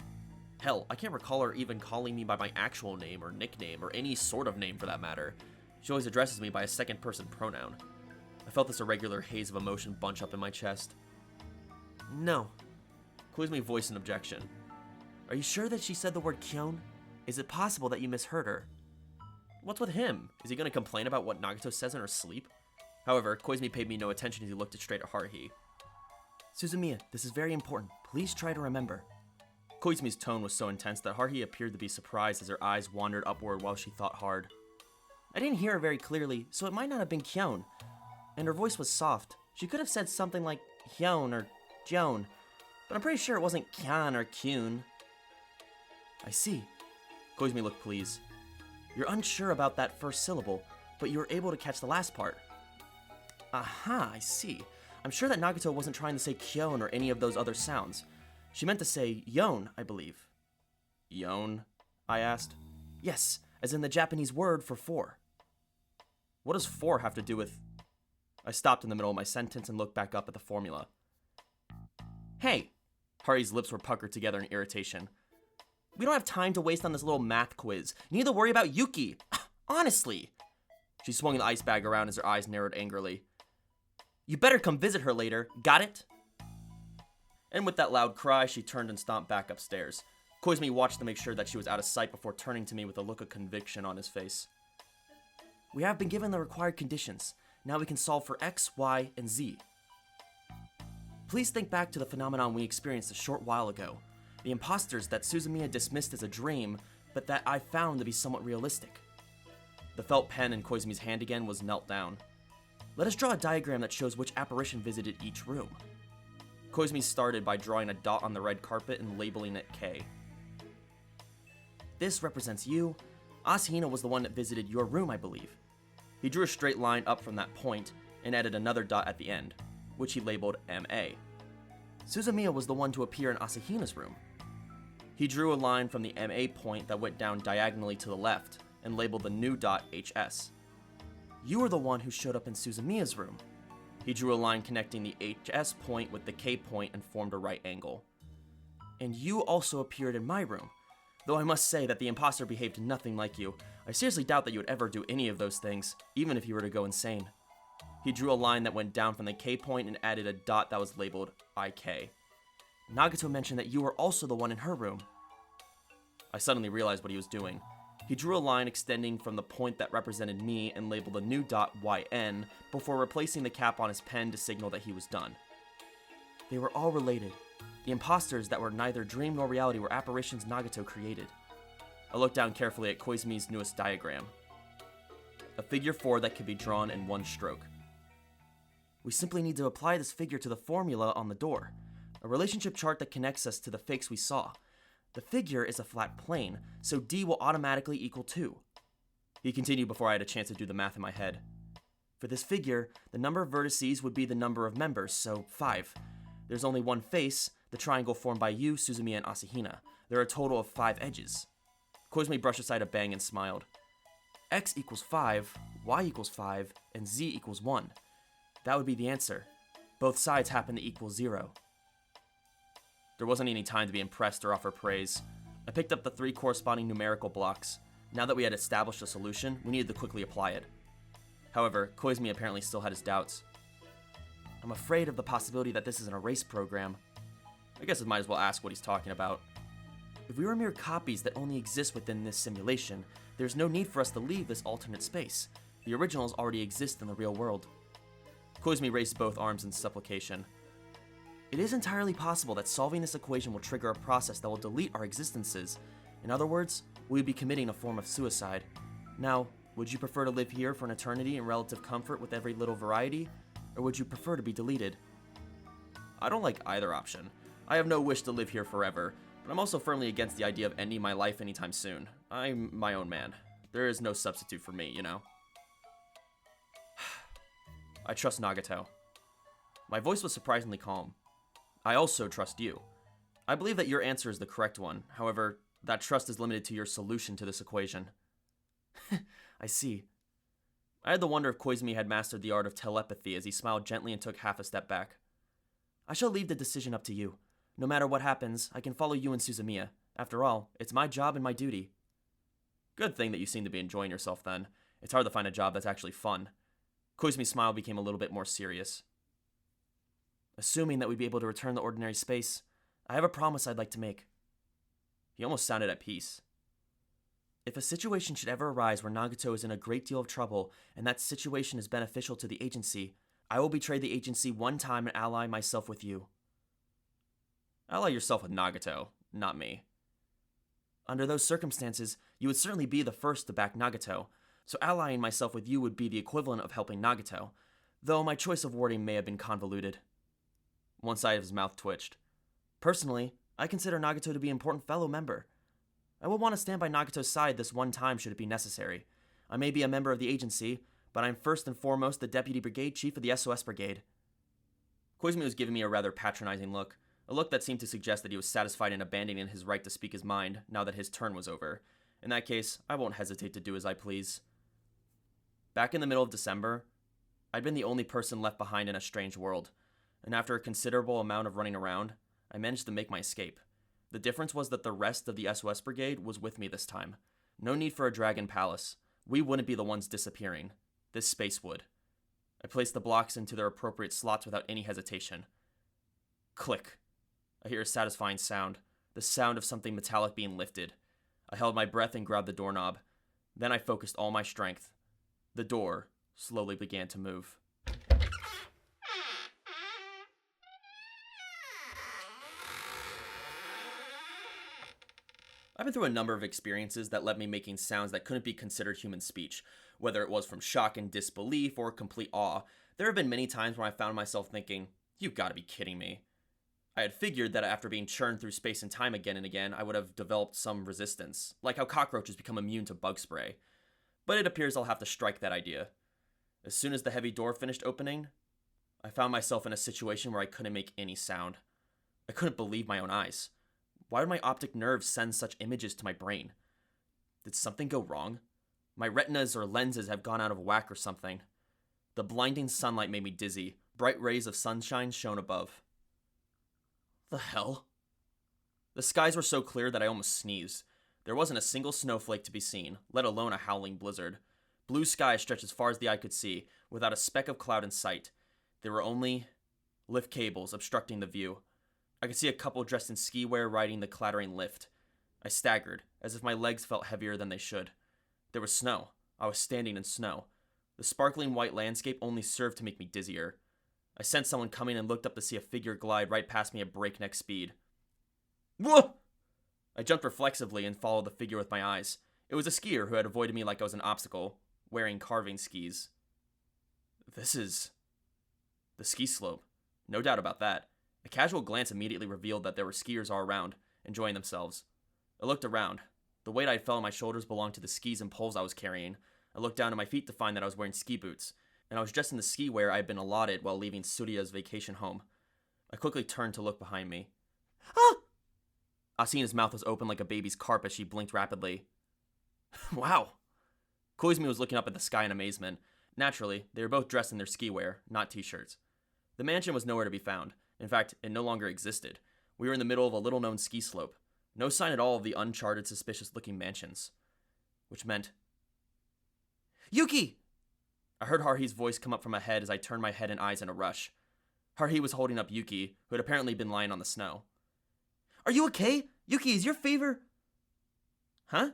Hell, I can't recall her even calling me by my actual name or nickname or any sort of name for that matter. She always addresses me by a second-person pronoun. I felt this irregular haze of emotion bunch up in my chest. No. Koizumi voiced an objection. Are you sure that she said the word Kyon? Is it possible that you misheard her? What's with him? Is he going to complain about what Nagato says in her sleep? However, Koizumi paid me no attention as he looked straight at Haruhi. Suzumiya, this is very important. Please try to remember. Koizumi's tone was so intense that Haruhi appeared to be surprised as her eyes wandered upward while she thought hard. I didn't hear her very clearly, so it might not have been Kyon. And her voice was soft. She could have said something like Hyon or Joan, but I'm pretty sure it wasn't Kyan or Kyun. I see. Koizumi looked pleased. You're unsure about that first syllable, but you were able to catch the last part. Aha, I see. I'm sure that Nagato wasn't trying to say Kyon or any of those other sounds. She meant to say Yon, I believe. Yon? I asked. Yes, as in the Japanese word for 4. What does 4 have to do with... I stopped in the middle of my sentence and looked back up at the formula. Hey! Haruhi's lips were puckered together in irritation. We don't have time to waste on this little math quiz. You need to worry about Yuki. Honestly. She swung the ice bag around as her eyes narrowed angrily. You better come visit her later, got it? And with that loud cry, she turned and stomped back upstairs. Koizumi watched to make sure that she was out of sight before turning to me with a look of conviction on his face. We have been given the required conditions. Now we can solve for X, Y, and Z. Please think back to the phenomenon we experienced a short while ago. The imposters that Suzumiya dismissed as a dream, but that I found to be somewhat realistic. The felt pen in Koizumi's hand again was knelt down. Let us draw a diagram that shows which apparition visited each room. Koizumi started by drawing a dot on the red carpet and labeling it K. This represents you. Asahina was the one that visited your room, I believe. He drew a straight line up from that point and added another dot at the end, which he labeled MA. Suzumiya was the one to appear in Asahina's room. He drew a line from the MA point that went down diagonally to the left and labeled the new dot HS. You were the one who showed up in Suzumiya's room. He drew a line connecting the HS point with the K point and formed a right angle. And you also appeared in my room. Though I must say that the imposter behaved nothing like you. I seriously doubt that you would ever do any of those things, even if you were to go insane. He drew a line that went down from the K point and added a dot that was labeled IK. Nagato mentioned that you were also the one in her room. I suddenly realized what he was doing. He drew a line extending from the point that represented me and labeled a new dot YN before replacing the cap on his pen to signal that he was done. They were all related. The imposters that were neither dream nor reality were apparitions Nagato created. I looked down carefully at Koizumi's newest diagram. A figure 4 that could be drawn in one stroke. We simply need to apply this figure to the formula on the door, a relationship chart that connects us to the fakes we saw. The figure is a flat plane, so D will automatically equal 2. He continued before I had a chance to do the math in my head. For this figure, the number of vertices would be the number of members, so 5. There's only one face, the triangle formed by you, Suzumiya, and Asahina. There are a total of 5 edges. Koizumi brushed aside a bang and smiled. X equals 5, Y equals 5, and Z equals 1. That would be the answer. Both sides happen to equal 0. There wasn't any time to be impressed or offer praise. I picked up the 3 corresponding numerical blocks. Now that we had established a solution, we needed to quickly apply it. However, Koizumi apparently still had his doubts. I'm afraid of the possibility that this is an erase program. I guess I might as well ask what he's talking about. If we were mere copies that only exist within this simulation, there's no need for us to leave this alternate space. The originals already exist in the real world. Koizumi raised both arms in supplication. It is entirely possible that solving this equation will trigger a process that will delete our existences. In other words, we would be committing a form of suicide. Now, would you prefer to live here for an eternity in relative comfort with every little variety? Or would you prefer to be deleted? I don't like either option. I have no wish to live here forever, but I'm also firmly against the idea of ending my life anytime soon. I'm my own man. There is no substitute for me, you know? I trust Nagato. My voice was surprisingly calm. I also trust you. I believe that your answer is the correct one. However, that trust is limited to your solution to this equation. I see. I had the wonder if Koizumi had mastered the art of telepathy as he smiled gently and took half a step back. I shall leave the decision up to you. No matter what happens, I can follow you and Suzumiya. After all, it's my job and my duty. Good thing that you seem to be enjoying yourself then. It's hard to find a job that's actually fun. Koizumi's smile became a little bit more serious. Assuming that we'd be able to return to ordinary space, I have a promise I'd like to make. He almost sounded at peace. If a situation should ever arise where Nagato is in a great deal of trouble, and that situation is beneficial to the agency, I will betray the agency one time and ally myself with you. Ally yourself with Nagato, not me. Under those circumstances, you would certainly be the first to back Nagato, so allying myself with you would be the equivalent of helping Nagato, though my choice of wording may have been convoluted. One side of his mouth twitched. Personally, I consider Nagato to be an important fellow member. I will want to stand by Nagato's side this one time should it be necessary. I may be a member of the agency, but I'm first and foremost the Deputy Brigade Chief of the SOS Brigade. Koizumi was giving me a rather patronizing look, a look that seemed to suggest that he was satisfied in abandoning his right to speak his mind now that his turn was over. In that case, I won't hesitate to do as I please. Back in the middle of December, I'd been the only person left behind in a strange world, and after a considerable amount of running around, I managed to make my escape. The difference was that the rest of the SOS Brigade was with me this time. No need for a dragon palace. We wouldn't be the ones disappearing. This space would. I placed the blocks into their appropriate slots without any hesitation. Click. I hear a satisfying sound, the sound of something metallic being lifted. I held my breath and grabbed the doorknob. Then I focused all my strength. The door slowly began to move. I've been through a number of experiences that left me making sounds that couldn't be considered human speech, whether it was from shock and disbelief or complete awe. There have been many times when I found myself thinking, "You've got to be kidding me." I had figured that after being churned through space and time again and again, I would have developed some resistance, like how cockroaches become immune to bug spray. But it appears I'll have to strike that idea. As soon as the heavy door finished opening, I found myself in a situation where I couldn't make any sound. I couldn't believe my own eyes. Why would my optic nerves send such images to my brain? Did something go wrong? My retinas or lenses have gone out of whack or something. The blinding sunlight made me dizzy. Bright rays of sunshine shone above. The hell? The skies were so clear that I almost sneezed. There wasn't a single snowflake to be seen, let alone a howling blizzard. Blue sky stretched as far as the eye could see, without a speck of cloud in sight. There were only lift cables obstructing the view. I could see a couple dressed in ski wear riding the clattering lift. I staggered, as if my legs felt heavier than they should. There was snow. I was standing in snow. The sparkling white landscape only served to make me dizzier. I sensed someone coming and looked up to see a figure glide right past me at breakneck speed. Whoa! I jumped reflexively and followed the figure with my eyes. It was a skier who had avoided me like I was an obstacle, wearing carving skis. This is the ski slope. No doubt about that. A casual glance immediately revealed that there were skiers all around, enjoying themselves. I looked around. The weight I had felt on my shoulders belonged to the skis and poles I was carrying. I looked down at my feet to find that I was wearing ski boots, and I was dressed in the ski wear I had been allotted while leaving Surya's vacation home. I quickly turned to look behind me. Ah! Asina's mouth was open like a baby's carp as she blinked rapidly. Wow! Koizumi was looking up at the sky in amazement. Naturally, they were both dressed in their ski wear, not t-shirts. The mansion was nowhere to be found. In fact, it no longer existed. We were in the middle of a little-known ski slope. No sign at all of the uncharted, suspicious-looking mansions. Which meant... Yuki! I heard Haruhi's voice come up from ahead as I turned my head and eyes in a rush. Haruhi was holding up Yuki, who had apparently been lying on the snow. Are you okay? Yuki, is your fever... Huh?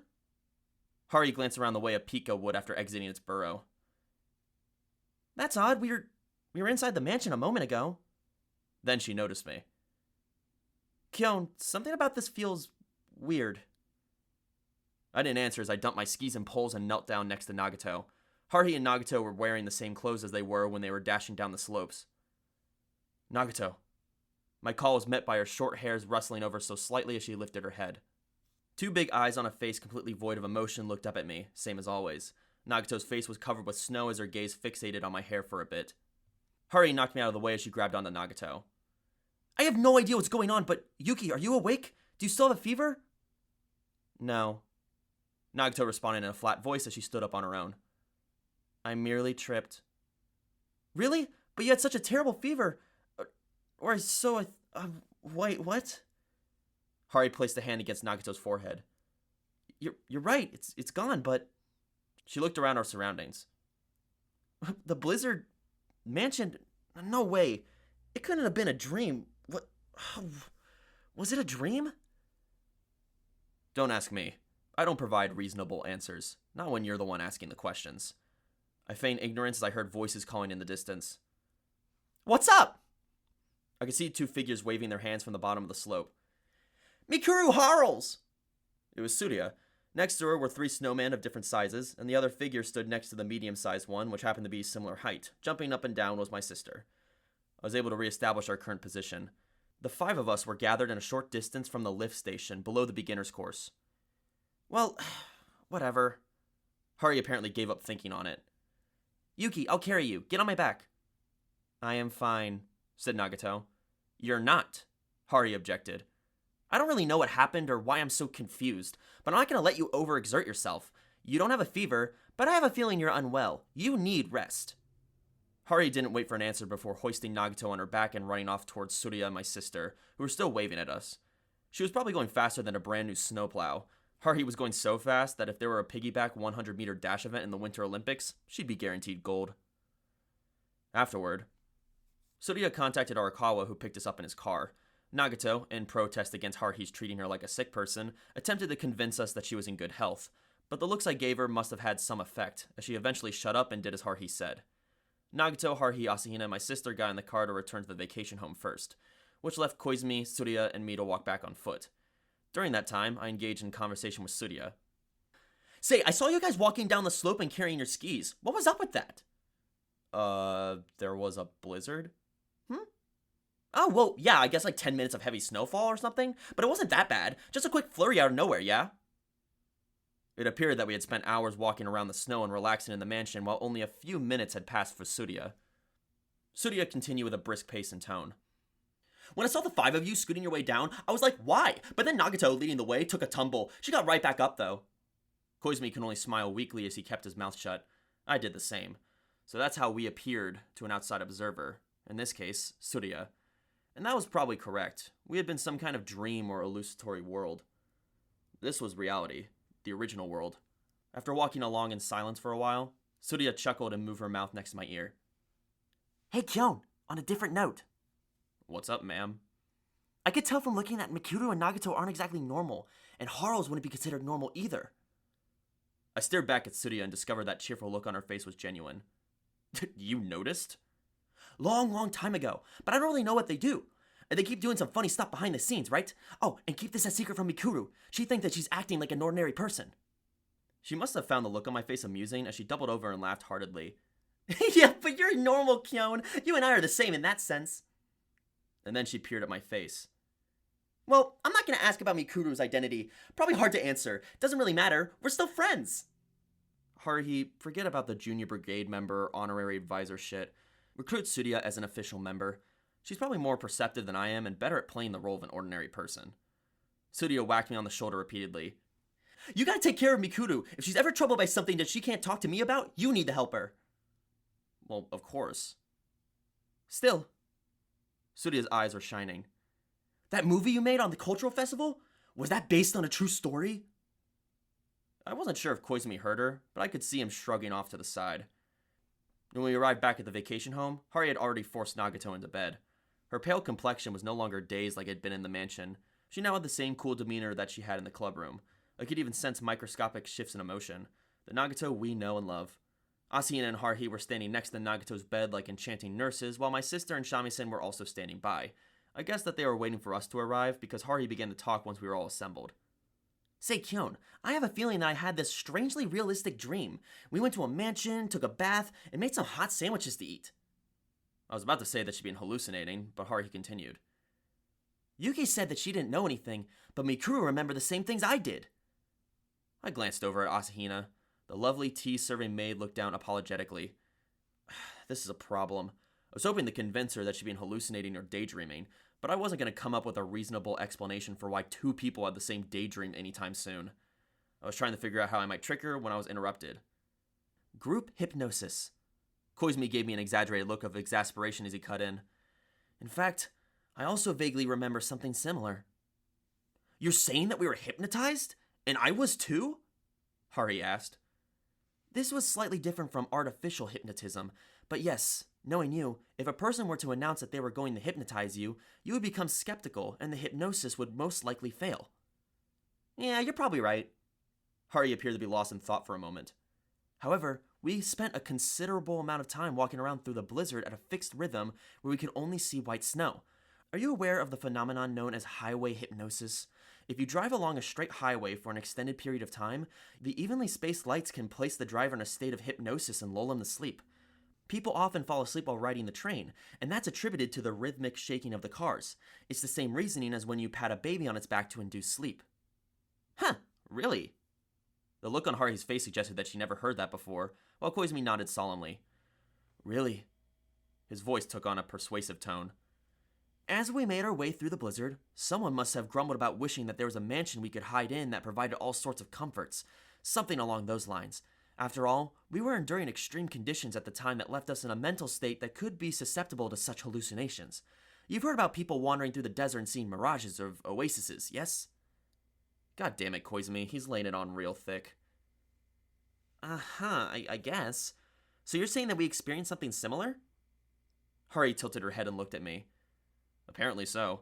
Haruhi glanced around the way a pika would after exiting its burrow. That's odd. We were inside the mansion a moment ago. Then she noticed me. Kyon, something about this feels weird. I didn't answer as I dumped my skis and poles and knelt down next to Nagato. Haruhi and Nagato were wearing the same clothes as they were when they were dashing down the slopes. Nagato. My call was met by her short hairs rustling over so slightly as she lifted her head. Two big eyes on a face completely void of emotion looked up at me, same as always. Nagato's face was covered with snow as her gaze fixated on my hair for a bit. Haruhi knocked me out of the way as she grabbed onto Nagato. I have no idea what's going on, but Yuki, are you awake? Do you still have a fever? No. Nagato responded in a flat voice as she stood up on her own. I merely tripped. Really? But you had such a terrible fever. Or so wait, what? Haruhi placed a hand against Nagato's forehead. You're right, it's gone, but... She looked around our surroundings. The blizzard mansion? No way. It couldn't have been a dream. What? Was it a dream? Don't ask me. I don't provide reasonable answers. Not when you're the one asking the questions. I feigned ignorance as I heard voices calling in the distance. What's up? I could see two figures waving their hands from the bottom of the slope. Mikuru Harls! It was Surya. Next to her were three snowmen of different sizes, and the other figure stood next to the medium-sized one, which happened to be similar height. Jumping up and down was my sister. I was able to reestablish our current position. The five of us were gathered in a short distance from the lift station below the beginner's course. Well, whatever. Haruhi apparently gave up thinking on it. Yuki, I'll carry you. Get on my back. I am fine, said Nagato. You're not, Haruhi objected. I don't really know what happened or why I'm so confused, but I'm not going to let you overexert yourself. You don't have a fever, but I have a feeling you're unwell. You need rest. Haruhi didn't wait for an answer before hoisting Nagato on her back and running off towards Surya and my sister, who were still waving at us. She was probably going faster than a brand new snowplow. Haruhi was going so fast that if there were a piggyback 100-meter dash event in the Winter Olympics, she'd be guaranteed gold. Afterward, Surya contacted Arakawa, who picked us up in his car. Nagato, in protest against Haruhi's treating her like a sick person, attempted to convince us that she was in good health, but the looks I gave her must have had some effect, as she eventually shut up and did as Haruhi said. Nagato, Haruhi, Asahina, and my sister got in the car to return to the vacation home first, which left Koizumi, Surya, and me to walk back on foot. During that time, I engaged in conversation with Surya. Say, I saw you guys walking down the slope and carrying your skis. What was up with that? There was a blizzard? Oh, well, yeah, I guess like 10 minutes of heavy snowfall or something, but it wasn't that bad. Just a quick flurry out of nowhere, yeah? It appeared that we had spent hours walking around the snow and relaxing in the mansion while only a few minutes had passed for Surya. Surya continued with a brisk pace and tone. When I saw the 5 of you scooting your way down, I was like, why? But then Nagato, leading the way, took a tumble. She got right back up, though. Koizumi could only smile weakly as he kept his mouth shut. I did the same. So that's how we appeared to an outside observer. In this case, Surya. And that was probably correct. We had been some kind of dream or illusory world. This was reality, the original world. After walking along in silence for a while, Surya chuckled and moved her mouth next to my ear. Hey Kyon, on a different note. What's up, ma'am? I could tell from looking that Mikuru and Nagato aren't exactly normal, and Haru's wouldn't be considered normal either. I stared back at Surya and discovered that cheerful look on her face was genuine. You noticed? Long time ago, but I don't really know what they do. They keep doing some funny stuff behind the scenes, right? Oh, and keep this a secret from Mikuru. She thinks that she's acting like an ordinary person. She must have found the look on my face amusing as she doubled over and laughed heartedly. Yeah, but you're normal, Kyon. You and I are the same in that sense. And then she peered at my face. Well, I'm not going to ask about Mikuru's identity. Probably hard to answer. Doesn't really matter. We're still friends. Haruhi, forget about the junior brigade member, honorary advisor shit. Recruit Surya as an official member. She's probably more perceptive than I am and better at playing the role of an ordinary person. Surya whacked me on the shoulder repeatedly. You gotta take care of Mikuru. If she's ever troubled by something that she can't talk to me about, you need to help her. Well, of course. Still. Surya's eyes were shining. That movie you made on the cultural festival? Was that based on a true story? I wasn't sure if Koizumi heard her, but I could see him shrugging off to the side. When we arrived back at the vacation home, Haruhi had already forced Nagato into bed. Her pale complexion was no longer dazed like it had been in the mansion. She now had the same cool demeanor that she had in the club room. I could even sense microscopic shifts in emotion. The Nagato we know and love. Asahina and Haruhi were standing next to Nagato's bed like enchanting nurses, while my sister and Shamisen were also standing by. I guessed that they were waiting for us to arrive, because Haruhi began to talk once we were all assembled. Say, Kyon, I have a feeling that I had this strangely realistic dream. We went to a mansion, took a bath, and made some hot sandwiches to eat. I was about to say that she'd been hallucinating, but Haruhi continued. Yuki said that she didn't know anything, but Mikuru remembered the same things I did. I glanced over at Asahina. The lovely tea-serving maid looked down apologetically. This is a problem. I was hoping to convince her that she'd been hallucinating or daydreaming, but I wasn't going to come up with a reasonable explanation for why 2 people had the same daydream anytime soon. I was trying to figure out how I might trick her when I was interrupted. Group hypnosis. Koizumi gave me an exaggerated look of exasperation as he cut in. In fact, I also vaguely remember something similar. You're saying that we were hypnotized? And I was too? Haruhi asked. This was slightly different from artificial hypnotism, but yes, knowing you, if a person were to announce that they were going to hypnotize you, you would become skeptical and the hypnosis would most likely fail. Yeah, you're probably right. Haruhi appeared to be lost in thought for a moment. However, we spent a considerable amount of time walking around through the blizzard at a fixed rhythm where we could only see white snow. Are you aware of the phenomenon known as highway hypnosis? If you drive along a straight highway for an extended period of time, the evenly spaced lights can place the driver in a state of hypnosis and lull him to sleep. People often fall asleep while riding the train, and that's attributed to the rhythmic shaking of the cars. It's the same reasoning as when you pat a baby on its back to induce sleep. Huh, really? The look on Haruhi's face suggested that she never heard that before, while Koizumi nodded solemnly. Really? His voice took on a persuasive tone. As we made our way through the blizzard, someone must have grumbled about wishing that there was a mansion we could hide in that provided all sorts of comforts. Something along those lines. After all, we were enduring extreme conditions at the time that left us in a mental state that could be susceptible to such hallucinations. You've heard about people wandering through the desert and seeing mirages of oases, yes? God damn it, Koizumi, he's laying it on real thick. Uh-huh, I guess. So you're saying that we experienced something similar? Haruhi tilted her head and looked at me. Apparently so.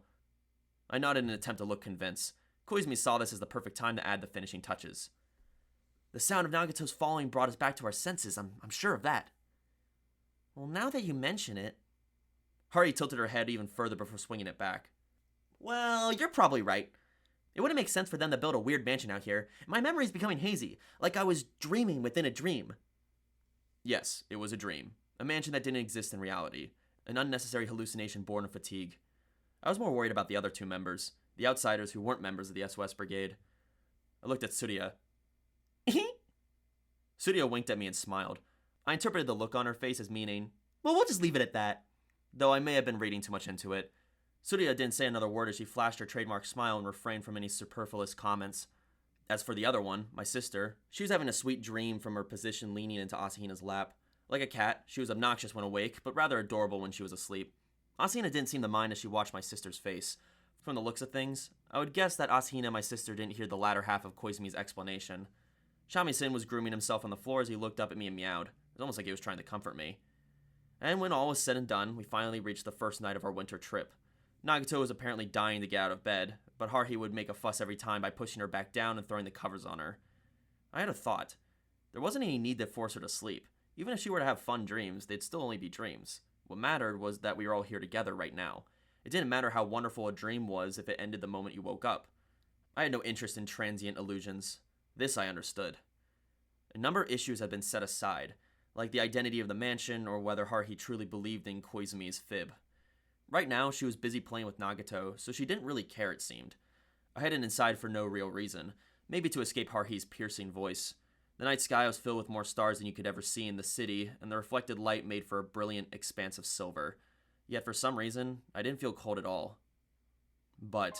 I nodded in an attempt to look convinced. Koizumi saw this as the perfect time to add the finishing touches. The sound of Nagato's falling brought us back to our senses, I'm sure of that. Well, now that you mention it... Haruhi tilted her head even further before swinging it back. Well, you're probably right. It wouldn't make sense for them to build a weird mansion out here. My memory's becoming hazy, like I was dreaming within a dream. Yes, it was a dream. A mansion that didn't exist in reality. An unnecessary hallucination born of fatigue. I was more worried about the other two members, the outsiders who weren't members of the SOS Brigade. I looked at Tsuruya. Tsuruya winked at me and smiled. I interpreted the look on her face as meaning, well, we'll just leave it at that. Though I may have been reading too much into it. Tsuruya didn't say another word as she flashed her trademark smile and refrained from any superfluous comments. As for the other one, my sister, she was having a sweet dream from her position leaning into Asahina's lap. Like a cat, she was obnoxious when awake, but rather adorable when she was asleep. Asahina didn't seem to mind as she watched my sister's face. From the looks of things, I would guess that Asahina and my sister didn't hear the latter half of Koizumi's explanation. Shamisen was grooming himself on the floor as he looked up at me and meowed. It was almost like he was trying to comfort me. And when all was said and done, we finally reached the first night of our winter trip. Nagato was apparently dying to get out of bed, but Haruhi would make a fuss every time by pushing her back down and throwing the covers on her. I had a thought. There wasn't any need to force her to sleep. Even if she were to have fun dreams, they'd still only be dreams. What mattered was that we were all here together right now. It didn't matter how wonderful a dream was if it ended the moment you woke up. I had no interest in transient illusions. This I understood. A number of issues had been set aside, like the identity of the mansion or whether Haruhi truly believed in Koizumi's fib. Right now, she was busy playing with Nagato, so she didn't really care, it seemed. I headed inside for no real reason, maybe to escape Haruhi's piercing voice. The night sky was filled with more stars than you could ever see in the city, and the reflected light made for a brilliant expanse of silver. Yet for some reason, I didn't feel cold at all. But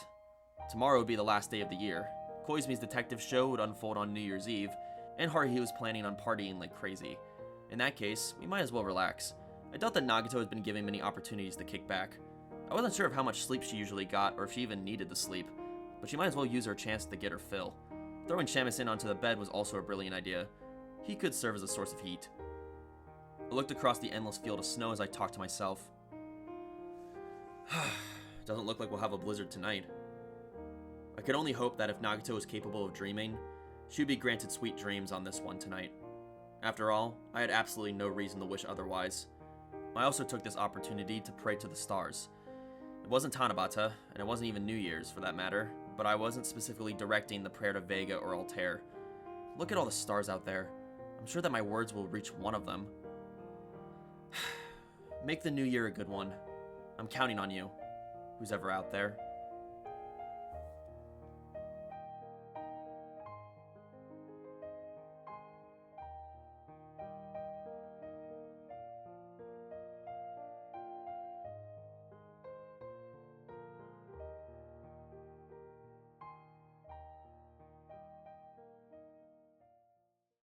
tomorrow would be the last day of the year. Koizumi's detective show would unfold on New Year's Eve, and Haruhi was planning on partying like crazy. In that case, we might as well relax. I doubt that Nagato has been given many opportunities to kick back. I wasn't sure of how much sleep she usually got or if she even needed the sleep, but she might as well use her chance to get her fill. Throwing Shamisen onto the bed was also a brilliant idea. He could serve as a source of heat. I looked across the endless field of snow as I talked to myself. Doesn't look like we'll have a blizzard tonight. I could only hope that if Nagato was capable of dreaming, she would be granted sweet dreams on this one tonight. After all, I had absolutely no reason to wish otherwise. I also took this opportunity to pray to the stars. It wasn't Tanabata, and it wasn't even New Year's for that matter, but I wasn't specifically directing the prayer to Vega or Altair. Look at all the stars out there. I'm sure that my words will reach one of them. Make the new year a good one. I'm counting on you, who's ever out there.